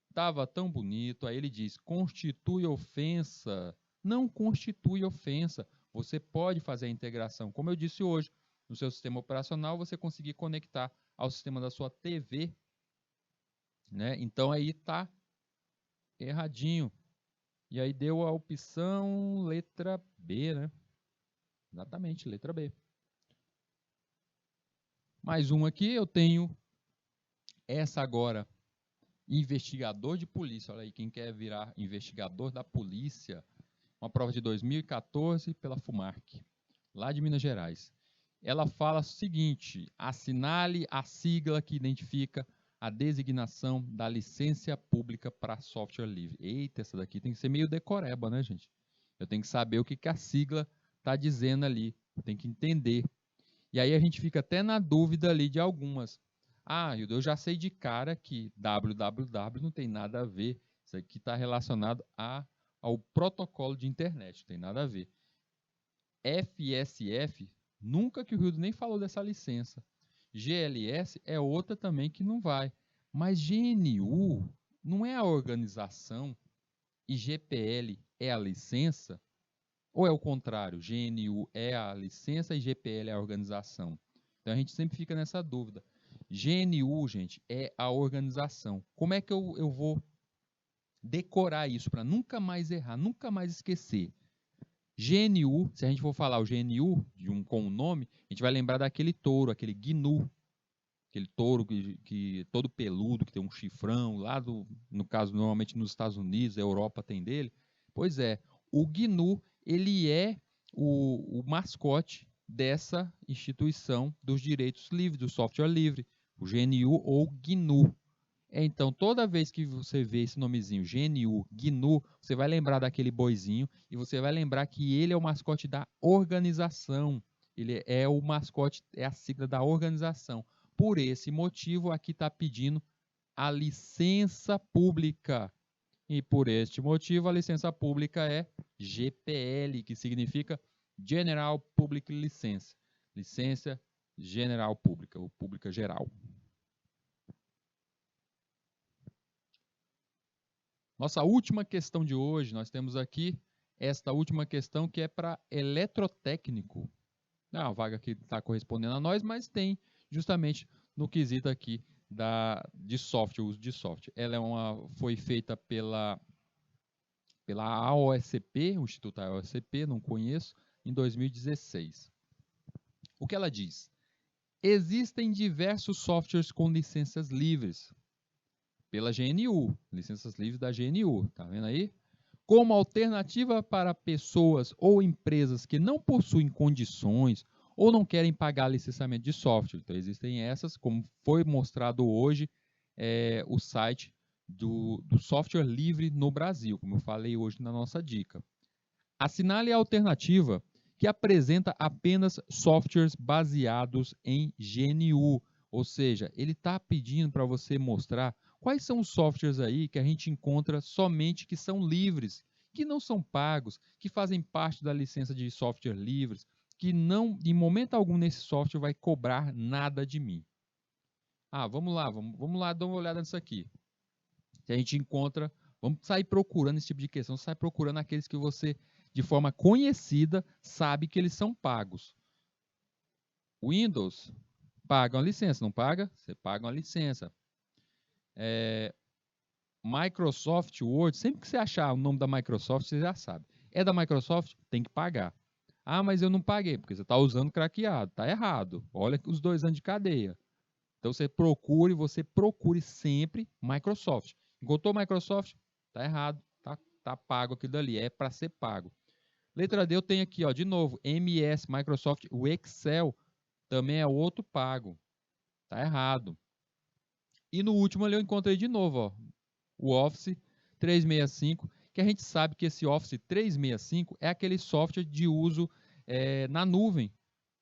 Speaker 1: Estava tão bonito, aí ele diz, constitui ofensa. Não constitui ofensa. Você pode fazer a integração, como eu disse hoje, no seu sistema operacional, você conseguir conectar ao sistema da sua TV, né? Então aí está erradinho. E aí deu a opção letra B, né? Exatamente, letra B. Mais um aqui, eu tenho essa agora, investigador de polícia. Olha aí, quem quer virar investigador da polícia. Uma prova de 2014 pela FUMARC, lá de Minas Gerais. ela fala o seguinte: assinale a sigla que identifica a designação da licença pública para software livre. Eita, essa daqui tem que ser meio decoreba, né, gente? Eu tenho que saber o que a sigla está dizendo ali, eu tenho que entender. E aí a gente fica até na dúvida ali de algumas. Ah, eu já sei de cara que www não tem nada a ver, isso aqui está relacionado ao protocolo de internet, não tem nada a ver. FSF, nunca que o Rildo nem falou dessa licença. GLS é outra também que não vai. Mas GNU não é a organização e GPL é a licença? Ou é o contrário? GNU é a licença e GPL é a organização? Então a gente sempre fica nessa dúvida. GNU, gente, é a organização. Como é que eu vou decorar isso para nunca mais errar, nunca mais esquecer? GNU, se a gente for falar o GNU com o nome, a gente vai lembrar daquele touro, aquele GNU, aquele touro que todo peludo, que tem um chifrão, lá no caso, normalmente nos Estados Unidos, a Europa tem dele. Pois é, o GNU, ele é o mascote dessa instituição dos direitos livres, do software livre, o GNU ou GNU. Então, toda vez que você vê esse nomezinho, GNU, GNU, você vai lembrar daquele boizinho e você vai lembrar que ele é o mascote da organização. Ele é o mascote, é a sigla da organização. Por esse motivo, aqui está pedindo a licença pública. E por este motivo, a licença pública é GPL, que significa General Public License. Licença General Pública, ou Pública Geral. Nossa última questão de hoje, nós temos aqui esta última questão que é para eletrotécnico. É uma vaga que está correspondendo a nós, mas tem justamente no quesito aqui de software, uso de software. Ela foi feita pela AOSP, o Instituto AOSP, não conheço, em 2016. O que ela diz? Existem diversos softwares com licenças livres, pela GNU, licenças livres da GNU, tá vendo aí? Como alternativa para pessoas ou empresas que não possuem condições ou não querem pagar licenciamento de software. Então, existem essas, como foi mostrado hoje, o site do software livre no Brasil, como eu falei hoje na nossa dica. Assinale a alternativa que apresenta apenas softwares baseados em GNU, ou seja, ele está pedindo para você mostrar quais são os softwares aí que a gente encontra somente que são livres, que não são pagos, que fazem parte da licença de software livres, que não, em momento algum nesse software vai cobrar nada de mim. Ah, vamos lá, dar uma olhada nisso aqui. Se a gente encontra, vamos sair procurando esse tipo de questão, sai procurando aqueles que você, de forma conhecida, sabe que eles são pagos. Windows, paga uma licença, não paga? Você paga uma licença. Microsoft Word, sempre que você achar o nome da Microsoft, você já sabe. É da Microsoft? Tem que pagar. Ah, mas eu não paguei, porque você está usando craqueado. Está errado. Olha os 2 anos de cadeia. Então você procure sempre Microsoft. Encontrou Microsoft? Está errado. Tá pago aquilo dali. É para ser pago. Letra D eu tenho aqui, ó, de novo, MS, Microsoft, o Excel também é outro pago. Está errado. E no último ali eu encontrei de novo, ó, o Office 365, que a gente sabe que esse Office 365 é aquele software de uso na nuvem,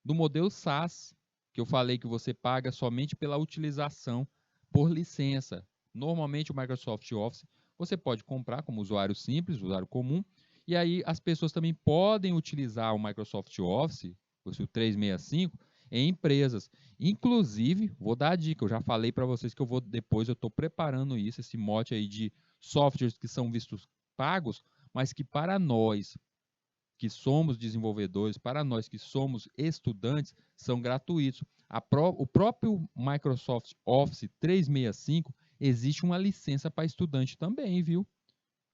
Speaker 1: do modelo SaaS, que eu falei que você paga somente pela utilização por licença. Normalmente o Microsoft Office você pode comprar como usuário simples, usuário comum, e aí as pessoas também podem utilizar o Microsoft Office, o 365, em empresas. Inclusive, vou dar a dica, eu já falei para vocês que eu estou preparando isso, esse mote aí de softwares que são vistos pagos, mas que para nós que somos desenvolvedores, para nós que somos estudantes, são gratuitos. O próprio Microsoft Office 365 existe uma licença para estudante também, viu?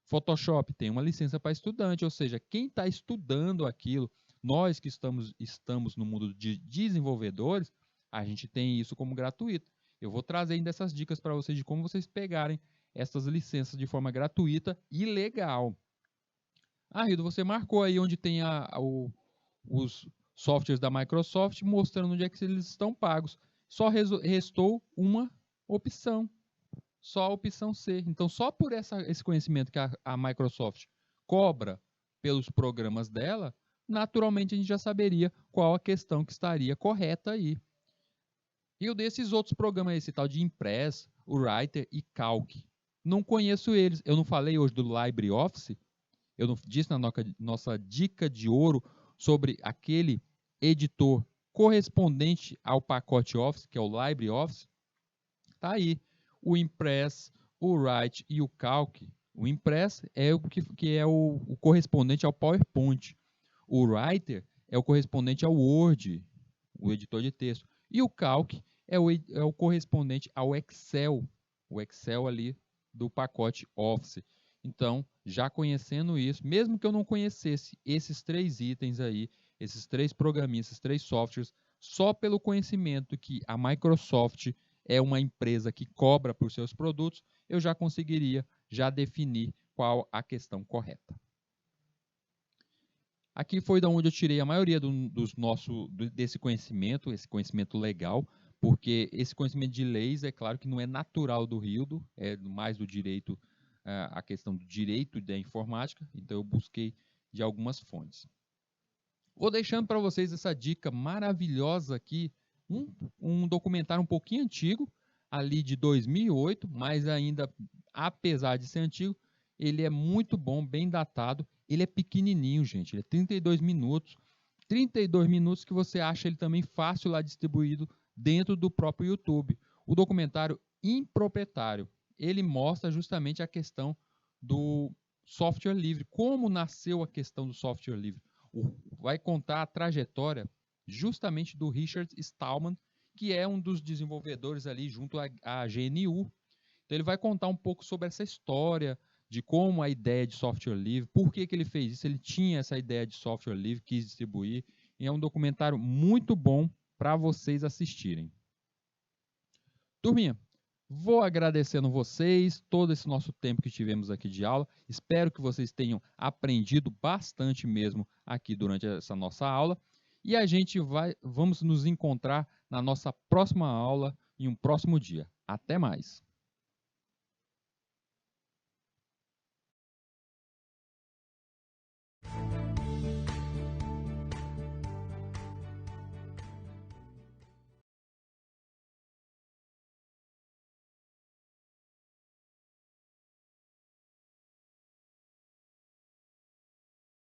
Speaker 1: Photoshop tem uma licença para estudante, ou seja, quem está estudando aquilo, nós que estamos no mundo de desenvolvedores, a gente tem isso como gratuito. Eu vou trazer ainda essas dicas para vocês de como vocês pegarem essas licenças de forma gratuita e legal. Ah, Rildo, você marcou aí onde tem os softwares da Microsoft mostrando onde é que eles estão pagos. Só restou uma opção, só a opção C. Então, só por esse conhecimento que a Microsoft cobra pelos programas dela, naturalmente a gente já saberia qual a questão que estaria correta aí. E o desses outros programas, esse tal de Impress, o Writer e Calc. Não conheço eles. Eu não falei hoje do LibreOffice. Eu não disse na nossa dica de ouro sobre aquele editor correspondente ao pacote Office, que é o LibreOffice. Tá aí. O Impress, o Write e o Calc. O Impress é o que é o correspondente ao PowerPoint. O Writer é o correspondente ao Word, o editor de texto. E o Calc é o correspondente ao Excel, o Excel ali do pacote Office. Então, já conhecendo isso, mesmo que eu não conhecesse esses 3 itens aí, esses 3 programinhas, esses 3 softwares, só pelo conhecimento que a Microsoft é uma empresa que cobra por seus produtos, eu já conseguiria já definir qual a questão correta. Aqui foi da onde eu tirei a maioria desse conhecimento, esse conhecimento legal, porque esse conhecimento de leis, é claro que não é natural do Rildo, é mais do direito, a questão do direito da informática, então eu busquei de algumas fontes. Vou deixando para vocês essa dica maravilhosa aqui, um documentário um pouquinho antigo, ali de 2008, mas ainda, apesar de ser antigo, ele é muito bom, bem datado. Ele é pequenininho, gente, ele é 32 minutos. 32 minutos que você acha ele também fácil lá distribuído dentro do próprio YouTube. O documentário Improprietário, ele mostra justamente a questão do software livre, como nasceu a questão do software livre. Vai contar a trajetória justamente do Richard Stallman, que é um dos desenvolvedores ali junto à GNU. Então ele vai contar um pouco sobre essa história, de como a ideia de software livre, por que ele fez isso, ele tinha essa ideia de software livre, quis distribuir, e é um documentário muito bom para vocês assistirem. Turminha, vou agradecendo vocês, todo esse nosso tempo que tivemos aqui de aula, espero que vocês tenham aprendido bastante mesmo aqui durante essa nossa aula, e a gente vamos nos encontrar na nossa próxima aula em um próximo dia. Até mais!